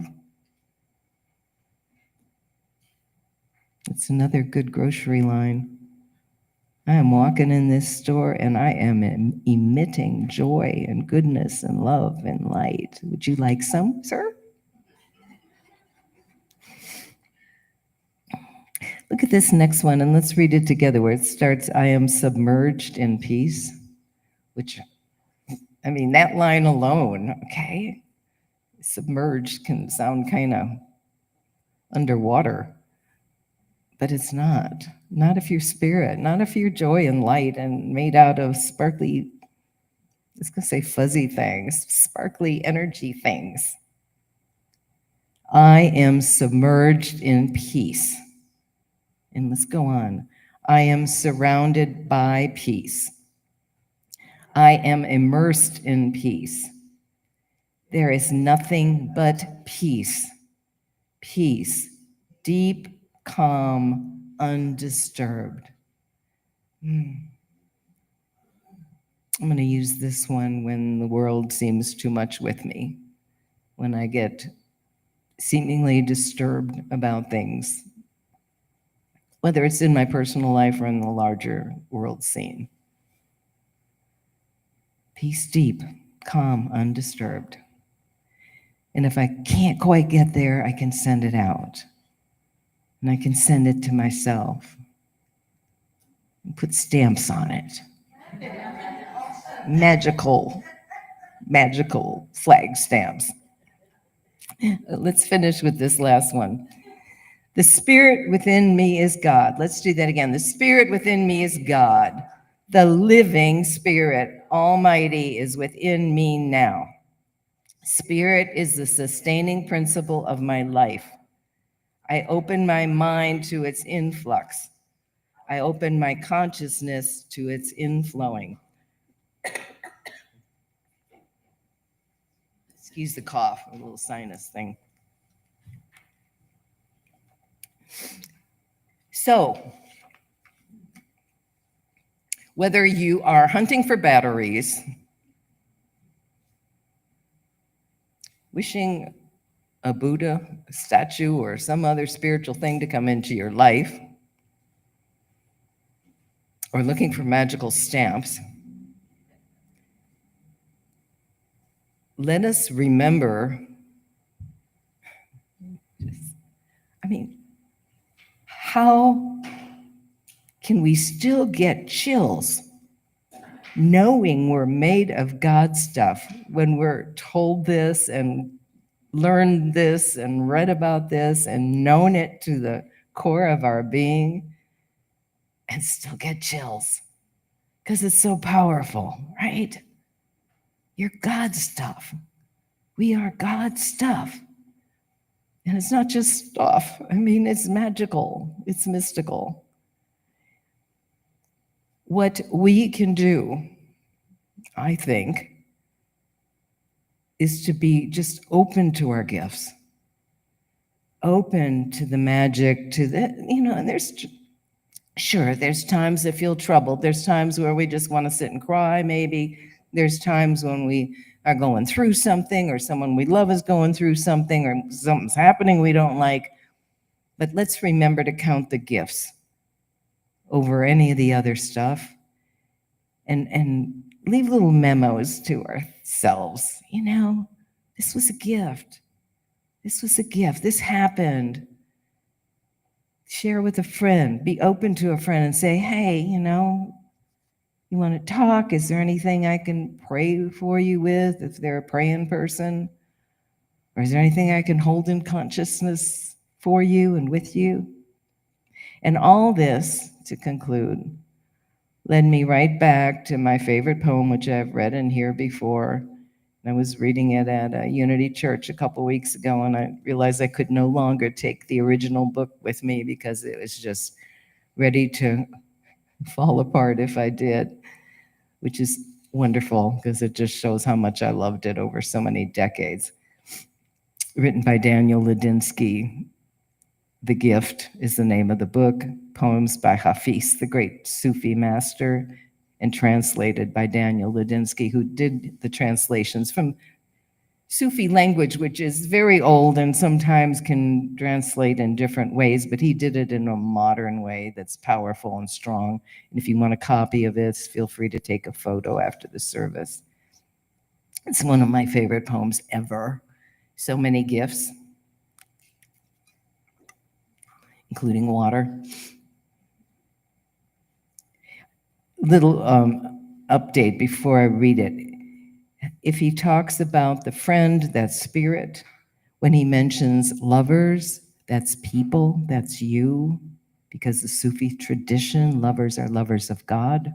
It's another good grocery line. I am walking in this store and I am emitting joy and goodness and love and light. Would you like some, sir? Look at this next one and let's read it together where it starts, I am submerged in peace, which, I mean, that line alone, okay? Submerged can sound kind of underwater. But it's not. Not if you're spirit, not if you're joy and light and made out of sparkly, I was going to say fuzzy things, sparkly energy things. I am submerged in peace. And let's go on. I am surrounded by peace. I am immersed in peace. There is nothing but peace. Peace. Deep, calm, undisturbed. I'm going to use this one when the world seems too much with me, when I get seemingly disturbed about things, whether it's in my personal life or in the larger world scene. Peace deep, calm, undisturbed. And if I can't quite get there, I can send it out. And I can send it to myself and put stamps on it. Magical flag stamps. Let's finish with this last one. The spirit within me is God. Let's do that again. The spirit within me is God. The living spirit, almighty, is within me now. Spirit is the sustaining principle of my life. I open my mind to its influx. I open my consciousness to its inflowing. Excuse the cough, a little sinus thing. So, whether you are hunting for batteries, wishing a Buddha statue or some other spiritual thing to come into your life, or looking for magical stamps, let us remember, how can we still get chills knowing we're made of God stuff when we're told this and learned this and read about this and known it to the core of our being and still get chills? Because it's so powerful, right? You're God stuff. We are God stuff. And it's not just stuff. It's magical. It's mystical. What we can do, I think, is to be just open to our gifts, open to the magic, to the, and there's times that feel troubled. There's times where we just want to sit and cry, maybe. There's times when we are going through something, or someone we love is going through something, or something's happening we don't like. But let's remember to count the gifts over any of the other stuff, and leave little memos to ourselves. This was a gift. This was a gift. This happened. Share with a friend. Be open to a friend and say, hey, you want to talk? Is there anything I can pray for you with, if they're a praying person? Or is there anything I can hold in consciousness for you and with you? And all this, to conclude, led me right back to my favorite poem, which I've read in here before. I was reading it at a Unity Church a couple weeks ago, and I realized I could no longer take the original book with me because it was just ready to fall apart if I did, which is wonderful because it just shows how much I loved it over so many decades. Written by Daniel Ladinsky. The Gift is the name of the book. Poems by Hafiz, the great Sufi master, and translated by Daniel Ladinsky, who did the translations from Sufi language, which is very old and sometimes can translate in different ways, but he did it in a modern way that's powerful and strong. And if you want a copy of it, feel free to take a photo after the service. It's one of my favorite poems ever. So many gifts, including water. Little update before I read it. If he talks about the friend, that's spirit. When he mentions lovers, that's people, that's you. Because the Sufi tradition, lovers are lovers of God.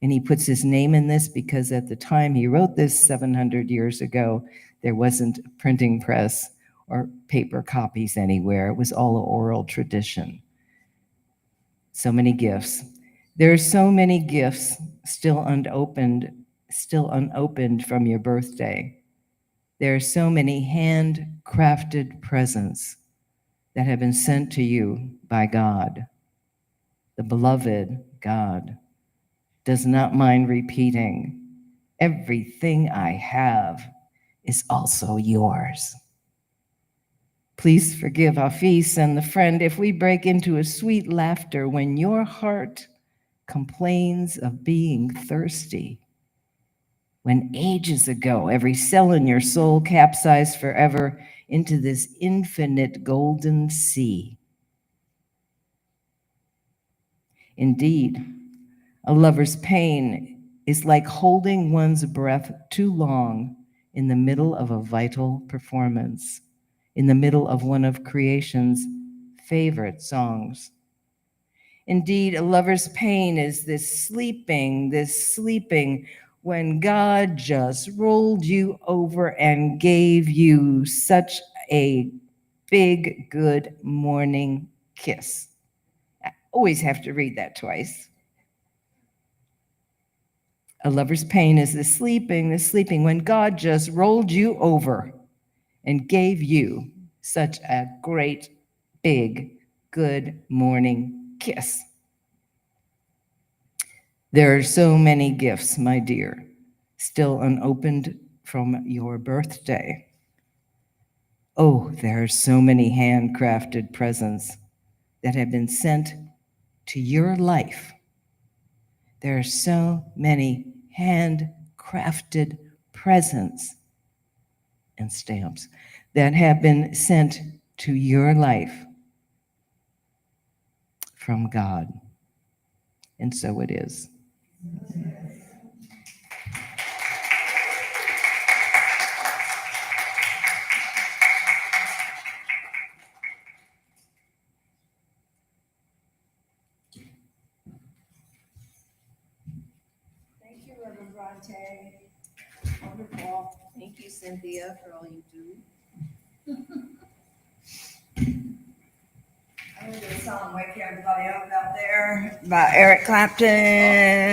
And he puts his name in this because at the time he wrote this 700 years ago, there wasn't a printing press or paper copies anywhere. It was all oral tradition. So many gifts. There are so many gifts still unopened from your birthday. There are so many handcrafted presents that have been sent to you by God. The beloved God does not mind repeating, everything I have is also yours. Please forgive Hafiz and the friend if we break into a sweet laughter when your heart complains of being thirsty. When ages ago, every cell in your soul capsized forever into this infinite golden sea. Indeed, a lover's pain is like holding one's breath too long in the middle of a vital performance, in the middle of one of creation's favorite songs. Indeed, a lover's pain is this sleeping when God just rolled you over and gave you such a big, good morning kiss. Always have to read that twice. A lover's pain is the sleeping when God just rolled you over and gave you such a great, big, good morning kiss. There are so many gifts, my dear, still unopened from your birthday. Oh, there are so many handcrafted presents that have been sent to your life. There are so many handcrafted presents and stamps that have been sent to your life from God. And so it is. Thank you, Reverend Bronte. Wonderful. Thank you, Cynthia, for all you do. I'm going to do a song, Wake Everybody Up out there, by Eric Clapton.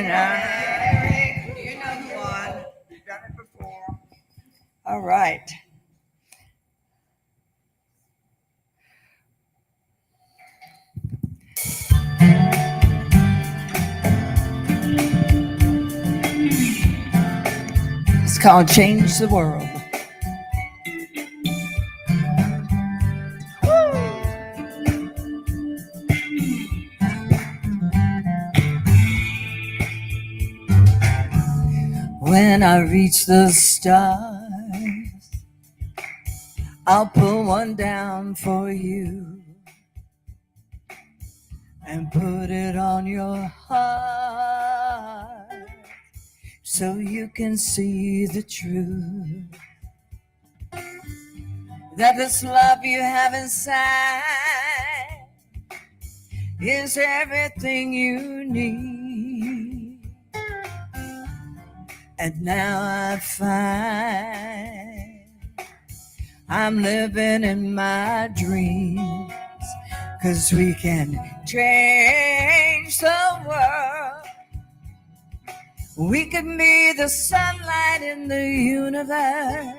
Eric, you know the one. You've done it before. All right. It's called Change the World. When I reach the stars, I'll pull one down for you and put it on your heart so you can see the truth. That this love you have inside is everything you need. And now I find I'm living in my dreams, 'cause we can change the world. We can be the sunlight in the universe.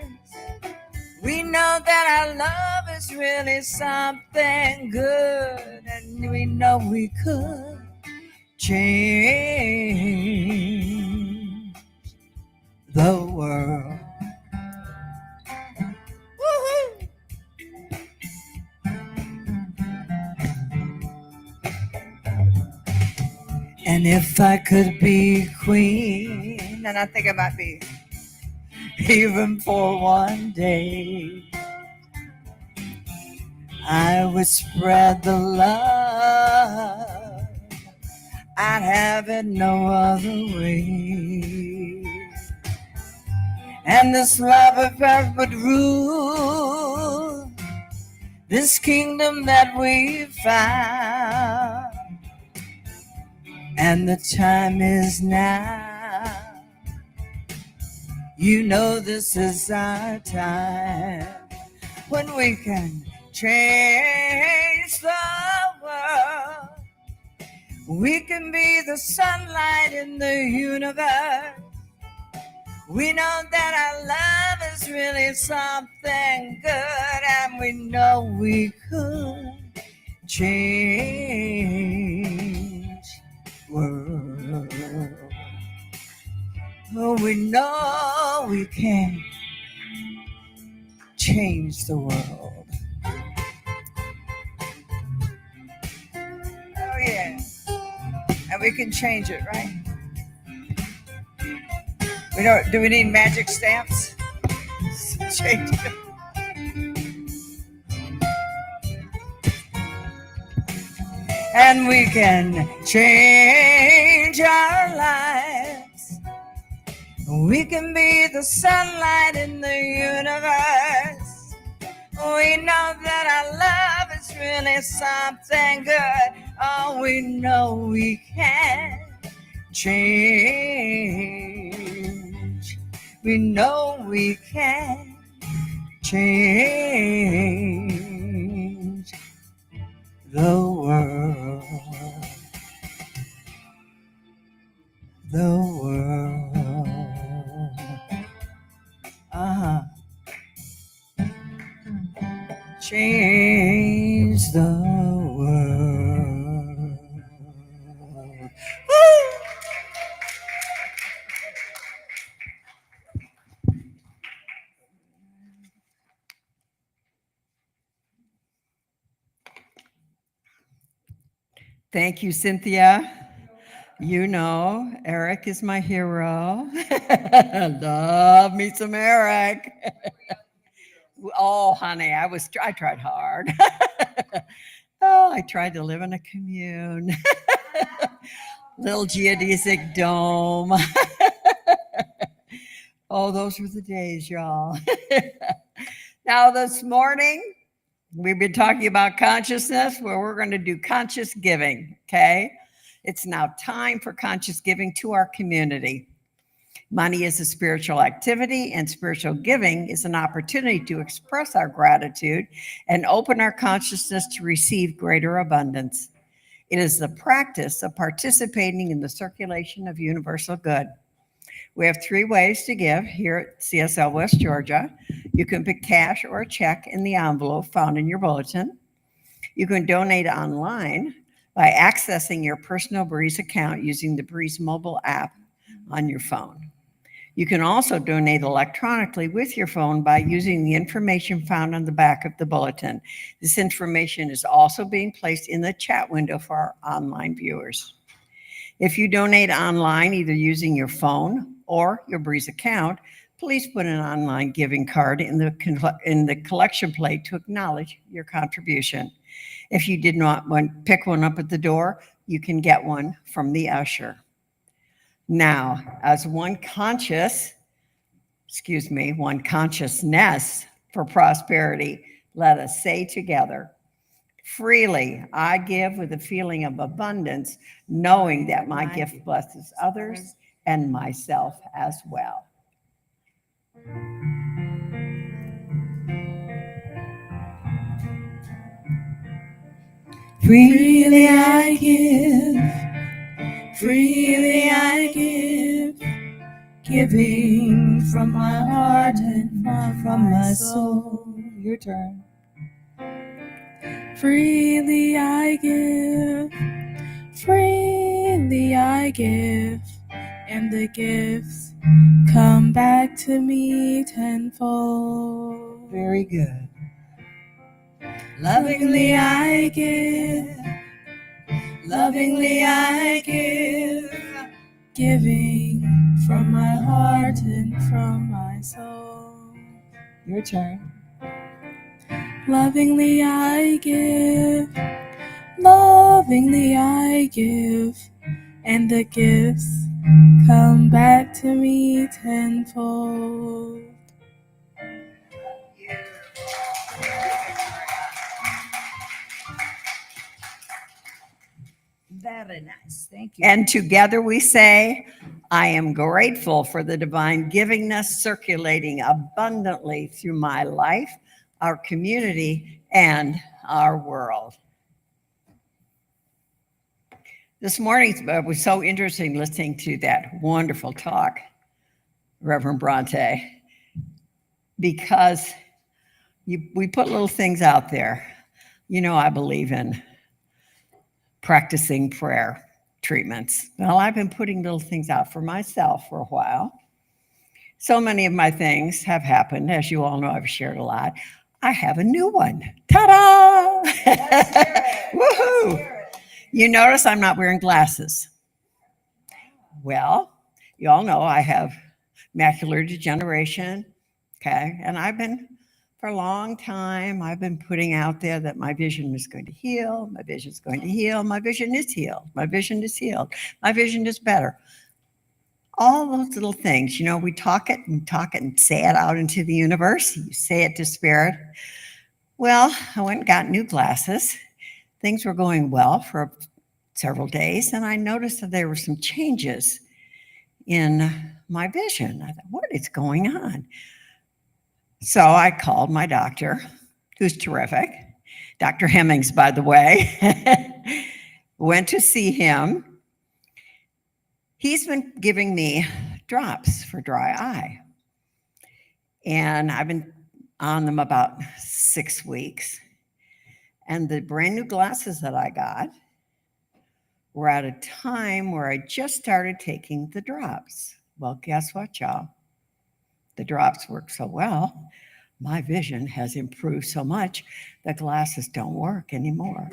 We know that our love is really something good, and we know we could change the world. Woo-hoo! And if I could be queen, and I think I might be, even for one day, I would spread the love. I'd have it no other way. And this love of earth would rule this kingdom that we found. And the time is now. You know this is our time when we can change the world. We can be the sunlight in the universe. We know that our love is really something good, and we know we could change the world. Oh, we know we can change the world. Oh, yeah. And we can change it, right? Do we need magic stamps? Change it. And we can change our lives. We can be the sunlight in the universe. We know that our love is really something good. Oh, we know we can change. We know we can change the world. Thank you, Cynthia. You know, Eric is my hero. Love me some Eric. Oh, honey, I tried hard. Oh, I tried to live in a commune. Little geodesic dome. Oh, those were the days, y'all. Now, this morning, we've been talking about consciousness, where we're going to do conscious giving, okay? It's now time for conscious giving to our community. Money is a spiritual activity, and spiritual giving is an opportunity to express our gratitude and open our consciousness to receive greater abundance. It is the practice of participating in the circulation of universal good. We have 3 ways to give here at CSL West Georgia. You can put cash or a check in the envelope found in your bulletin. You can donate online by accessing your personal Breeze account using the Breeze mobile app on your phone. You can also donate electronically with your phone by using the information found on the back of the bulletin. This information is also being placed in the chat window for our online viewers. If you donate online, either using your phone or your Breeze account, please put an online giving card in the collection plate to acknowledge your contribution. If you did not want to pick one up at the door, you can get one from the usher. Now, as one consciousness for prosperity, let us say together, freely I give with a feeling of abundance, knowing that my gift blesses others and myself as well. Freely I give, freely I give, giving from my heart and from my soul. Your turn. Freely I give, and the gifts come back to me tenfold. Very good. Lovingly I give, giving from my heart and from my soul. Your turn. Lovingly I give, and the gifts come back to me tenfold. Very nice. Thank you. And together we say, I am grateful for the divine givingness circulating abundantly through my life, our community, and our world. This morning it was so interesting listening to that wonderful talk, Reverend Bronte, because we put little things out there. You know, I believe in practicing prayer treatments. Well, I've been putting little things out for myself for a while. So many of my things have happened. As you all know, I've shared a lot. I have a new one. Ta-da! Woohoo! You notice I'm not wearing glasses. Well, you all know I have macular degeneration, okay? And for a long time, I've been putting out there that my vision is going to heal, my vision is going to heal, my vision is healed, my vision is healed, my vision is better. All those little things, you know, we talk it and say it out into the universe. You say it to spirit. Well, I went and got new glasses. Things were going well for several days, and I noticed that there were some changes in my vision. I thought, what is going on? So I called my doctor, who's terrific, Dr. Hemmings, by the way. Went to see him. He's been giving me drops for dry eye. And I've been on them about 6 weeks. And the brand new glasses that I got were at a time where I just started taking the drops. Well, guess what, y'all? The drops work so well, my vision has improved so much, the glasses don't work anymore.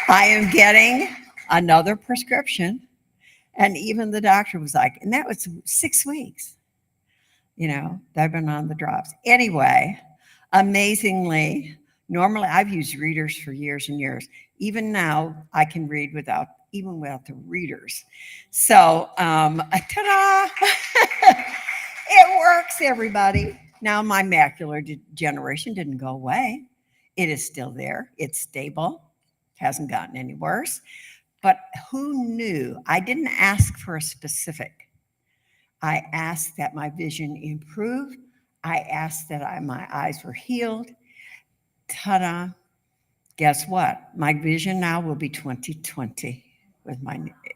I am getting another prescription. And even the doctor was like, and that was 6 weeks, that I've been on the drops. Anyway, amazingly, normally I've used readers for years and years. Even now, I can read even without the readers. So, ta-da! It works, everybody. Now, my macular degeneration didn't go away. It is still there. It's stable. Hasn't gotten any worse. But who knew? I didn't ask for a specific. I asked that my vision improve. I asked that my eyes were healed. Ta-da. Guess what? My vision now will be 20/20 with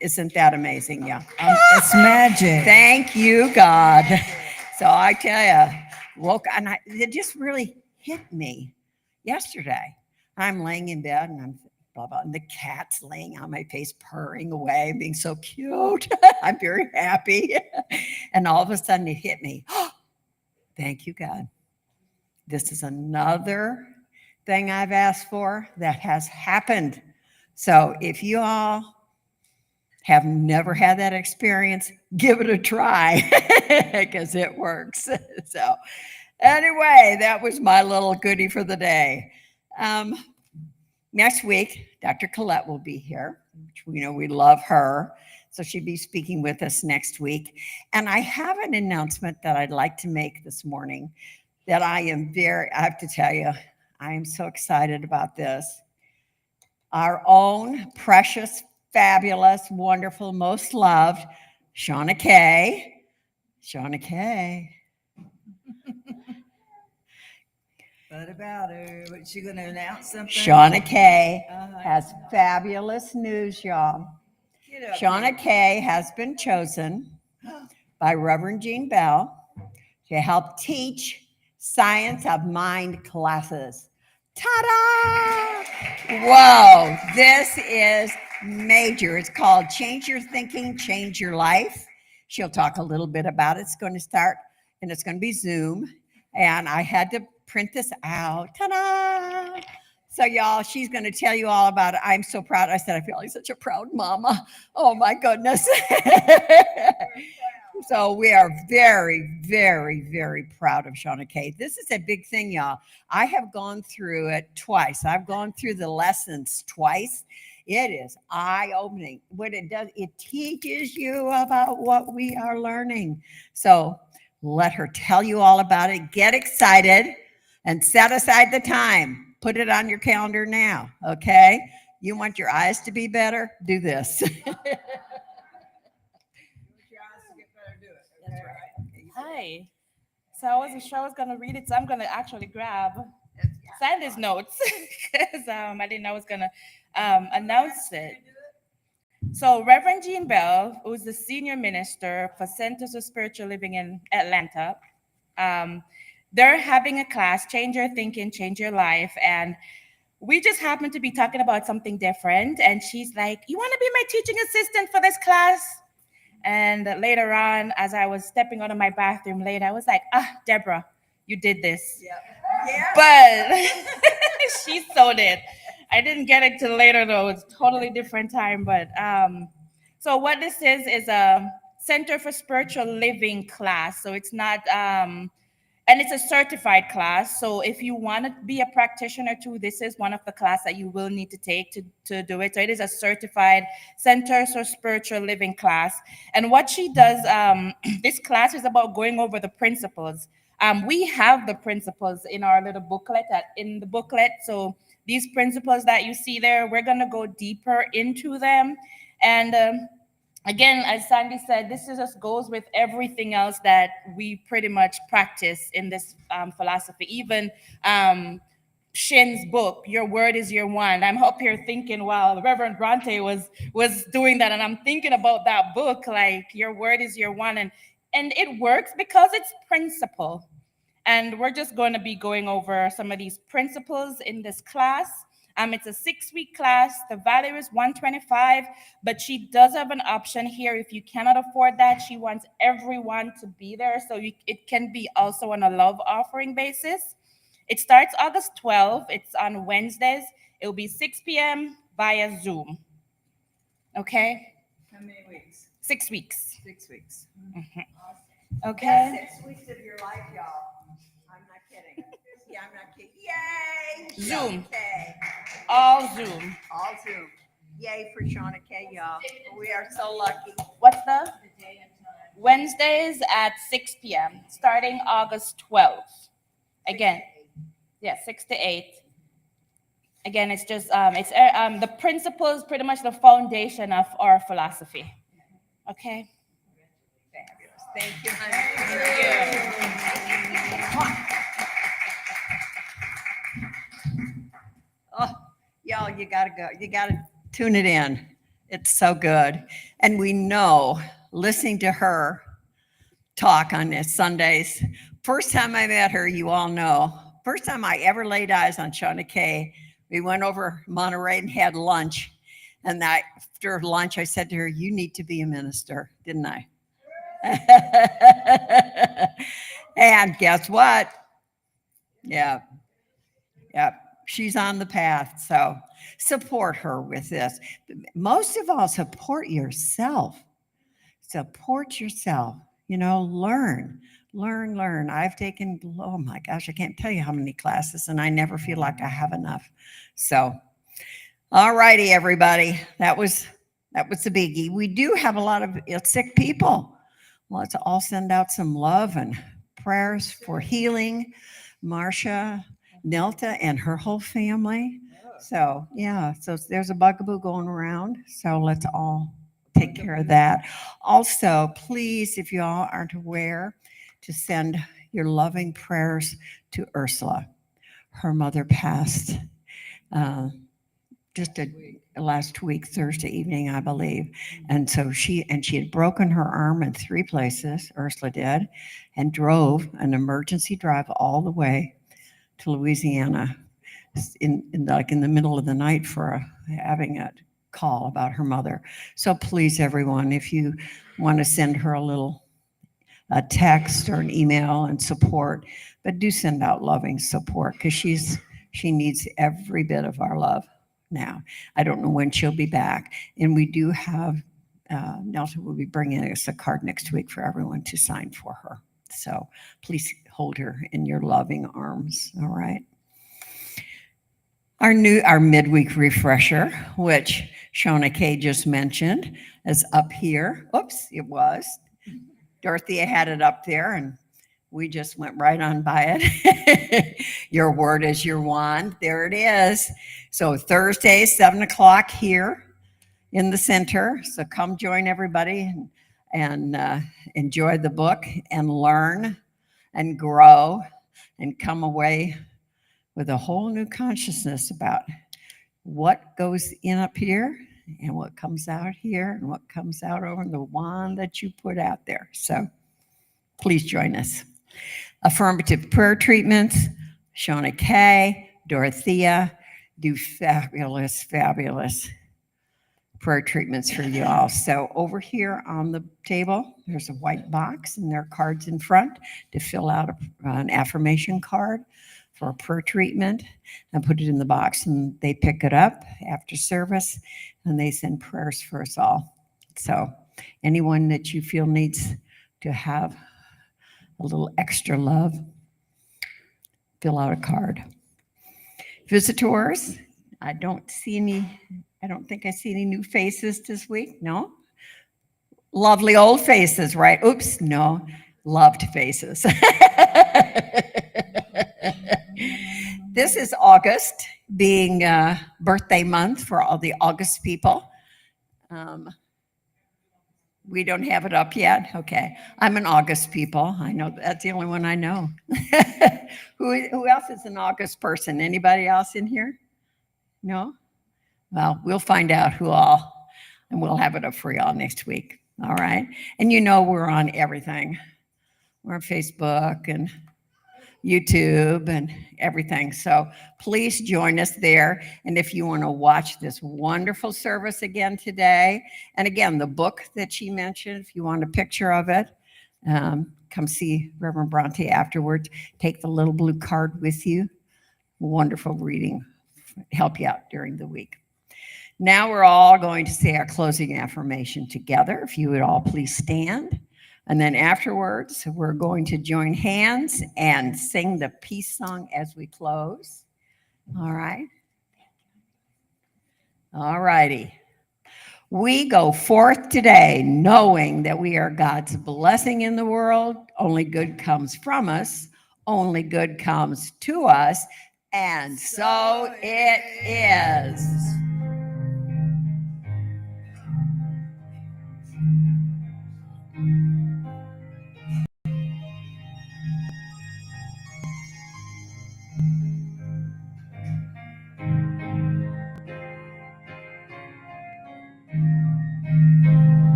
isn't that amazing? Yeah. It's magic. Thank you, God. So I tell you, it just really hit me yesterday. I'm laying in bed and I'm blah, blah, and the cat's laying on my face, purring away, being so cute. I'm very happy. And all of a sudden it hit me. Thank you, God. This is another thing I've asked for that has happened. So if you all have never had that experience, give it a try because it works. So anyway, that was my little goodie for the day. Next week, Dr. Colette will be here. We love her. So she'll be speaking with us next week. And I have an announcement that I'd like to make this morning that I have to tell you, I am so excited about this. Our own precious, fabulous, wonderful, most loved Shauna Kay. Shauna Kay. What about her? What, she going to announce something? Shauna Kay has fabulous news, y'all. Shauna Kay has been chosen by Reverend Jean Bell to help teach Science of Mind classes. Ta-da! Whoa, this is major. It's called Change Your Thinking, Change Your Life. She'll talk a little bit about it. It's going to start, and it's going to be Zoom. And I had to print this out. Ta-da! So y'all, she's going to tell you all about it. I'm so proud. I said, I feel like such a proud mama. Oh my goodness. So we are very, very, very proud of Shauna Kay. This is a big thing, y'all. I have gone through it twice. I've gone through the lessons twice. It is eye-opening. What it does, it teaches you about what we are learning. So let her tell you all about it. Get excited and set aside the time. Put it on your calendar now, okay? You want your eyes to be better? Do this. Hi. So I wasn't sure I was going to read it, so I'm going to actually grab Sandy's notes because I didn't know I was going to announce it. So Reverend Jean Bell, who's the senior minister for Centers of Spiritual Living in Atlanta, they're having a class, Change Your Thinking, Change Your Life, and we just happened to be talking about something different, and she's like, you want to be my teaching assistant for this class? And later on, as I was stepping out of my bathroom later, I was like, Deborah, you did this. Yeah. But she sold it. I didn't get it till later, though. It's a totally different time. But so what this is a Center for Spiritual Living class. So it's not, and it's a certified class. So if you want to be a practitioner too, this is one of the classes that you will need to take to do it. So it is a certified Centers for Spiritual Living class. And what she does, this class is about going over the principles. We have the principles in our little booklet, in the booklet. So these principles that you see there, we're going to go deeper into them. And again, as Sandy said, this just goes with everything else that we pretty much practice in this philosophy. Even Shin's book, Your Word is Your Wand. I'm up here thinking, wow, Reverend Bronte was doing that, and I'm thinking about that book, like Your Word is Your Wand, and it works because it's principle. And we're just going to be going over some of these principles in this class. It's a 6-week class. The value is $125, but she does have an option here. If you cannot afford that, she wants everyone to be there. So it can be also on a love offering basis. It starts August 12th. It's on Wednesdays. It will be 6 p.m. via Zoom. Okay? How many weeks? 6 weeks. 6 weeks. Okay? That's 6 weeks of your life, y'all. I'm not kidding. Yeah, I'm not kidding. Yay! Zoom. Okay. All Zoom. All Zoom. Yay for Shauna K, y'all. We are so lucky. What's the? Wednesdays at 6 p.m. starting August 12th. Again, yeah, 6 to 8. Again, it's just the principles, pretty much the foundation of our philosophy. Okay. Fabulous. Thank you, honey. Oh, y'all, you gotta go. You gotta tune it in. It's so good. And we know, listening to her talk on this Sundays, first time I met her, you all know, first time I ever laid eyes on Shauna Kay, we went over Monterey and had lunch. And after lunch, I said to her, you need to be a minister, didn't I? And guess what? Yeah. She's on the path. So support her with this. Most of all, support yourself. Support yourself. Learn. I've taken, oh my gosh, I can't tell you how many classes, and I never feel like I have enough. So, all righty, everybody. That was the biggie. We do have a lot of sick people. Let's all send out some love and prayers for healing. Marcia, Nelta, and her whole family. So, yeah, so there's a bugaboo going around. So let's all take care of that. Also, please, if you all aren't aware, to send your loving prayers to Ursula. Her mother passed just last week, Thursday evening, I believe. And so she had broken her arm in 3 places, Ursula did, and drove an emergency drive all the way to Louisiana in the middle of the night for having a call about her mother. So please, everyone, if you want to send her a text or an email and support, but do send out loving support, because she needs every bit of our love now. I don't know when she'll be back. And we do have, Nelson will be bringing us a card next week for everyone to sign for her. So please hold her in your loving arms. All right. Our midweek refresher, which Shauna Kay just mentioned, is up here. Oops, it was. Dorothea had it up there, and we just went right on by it. Your word is your wand. There it is. So Thursday, 7:00 here in the center. So come join everybody and enjoy the book and learn and grow and come away with a whole new consciousness about what goes in up here and what comes out here and what comes out over the wand that you put out there. So please join us. Affirmative prayer treatments, Shauna Kay, Dorothea do fabulous prayer treatments for you all. So over here on the table, there's a white box and there are cards in front to fill out an affirmation card for a prayer treatment and put it in the box, and they pick it up after service and they send prayers for us all. So anyone that you feel needs to have a little extra love, fill out a card. Visitors, I don't think I see any new faces this week. No? Lovely old faces, right? Oops, no. Loved faces. This is August, being birthday month for all the August people. We don't have it up yet? Okay. I'm an August people. I know that's the only one I know. Who else is an August person? Anybody else in here? No? Well, we'll find out who all, and we'll have it up for y'all next week. All right. And we're on everything. We're on Facebook and YouTube and everything. So please join us there. And if you want to watch this wonderful service again today, and again, the book that she mentioned, if you want a picture of it, come see Reverend Bronte afterwards. Take the little blue card with you. Wonderful reading. Help you out during the week. Now we're all going to say our closing affirmation together. If you would all please stand. And then afterwards, we're going to join hands and sing the peace song as we close. All right. All righty. We go forth today knowing that we are God's blessing in the world. Only good comes from us. Only good comes to us. And so it is.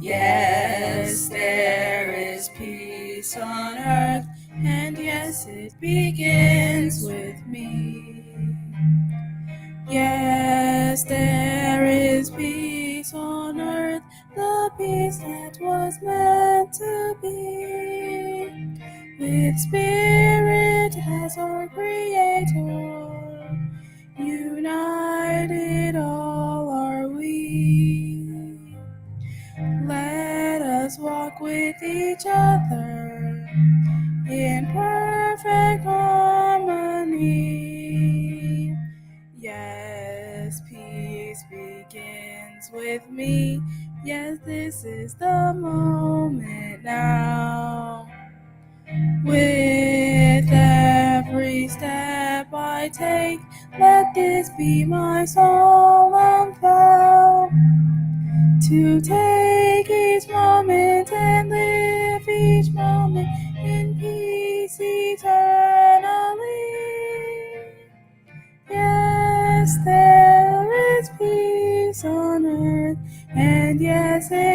Yes, there is peace on earth, and yes, it begins with me. Yes, there is peace on earth, the peace that was meant to be. With Spirit as our Creator, united all are we. Let us walk with each other in perfect harmony. Yes, peace begins with me. Yes, this is the moment now. With every step I take, let this be my solemn vow. To take each moment and live each moment in peace eternally. Yes, there is peace on earth, and yes, it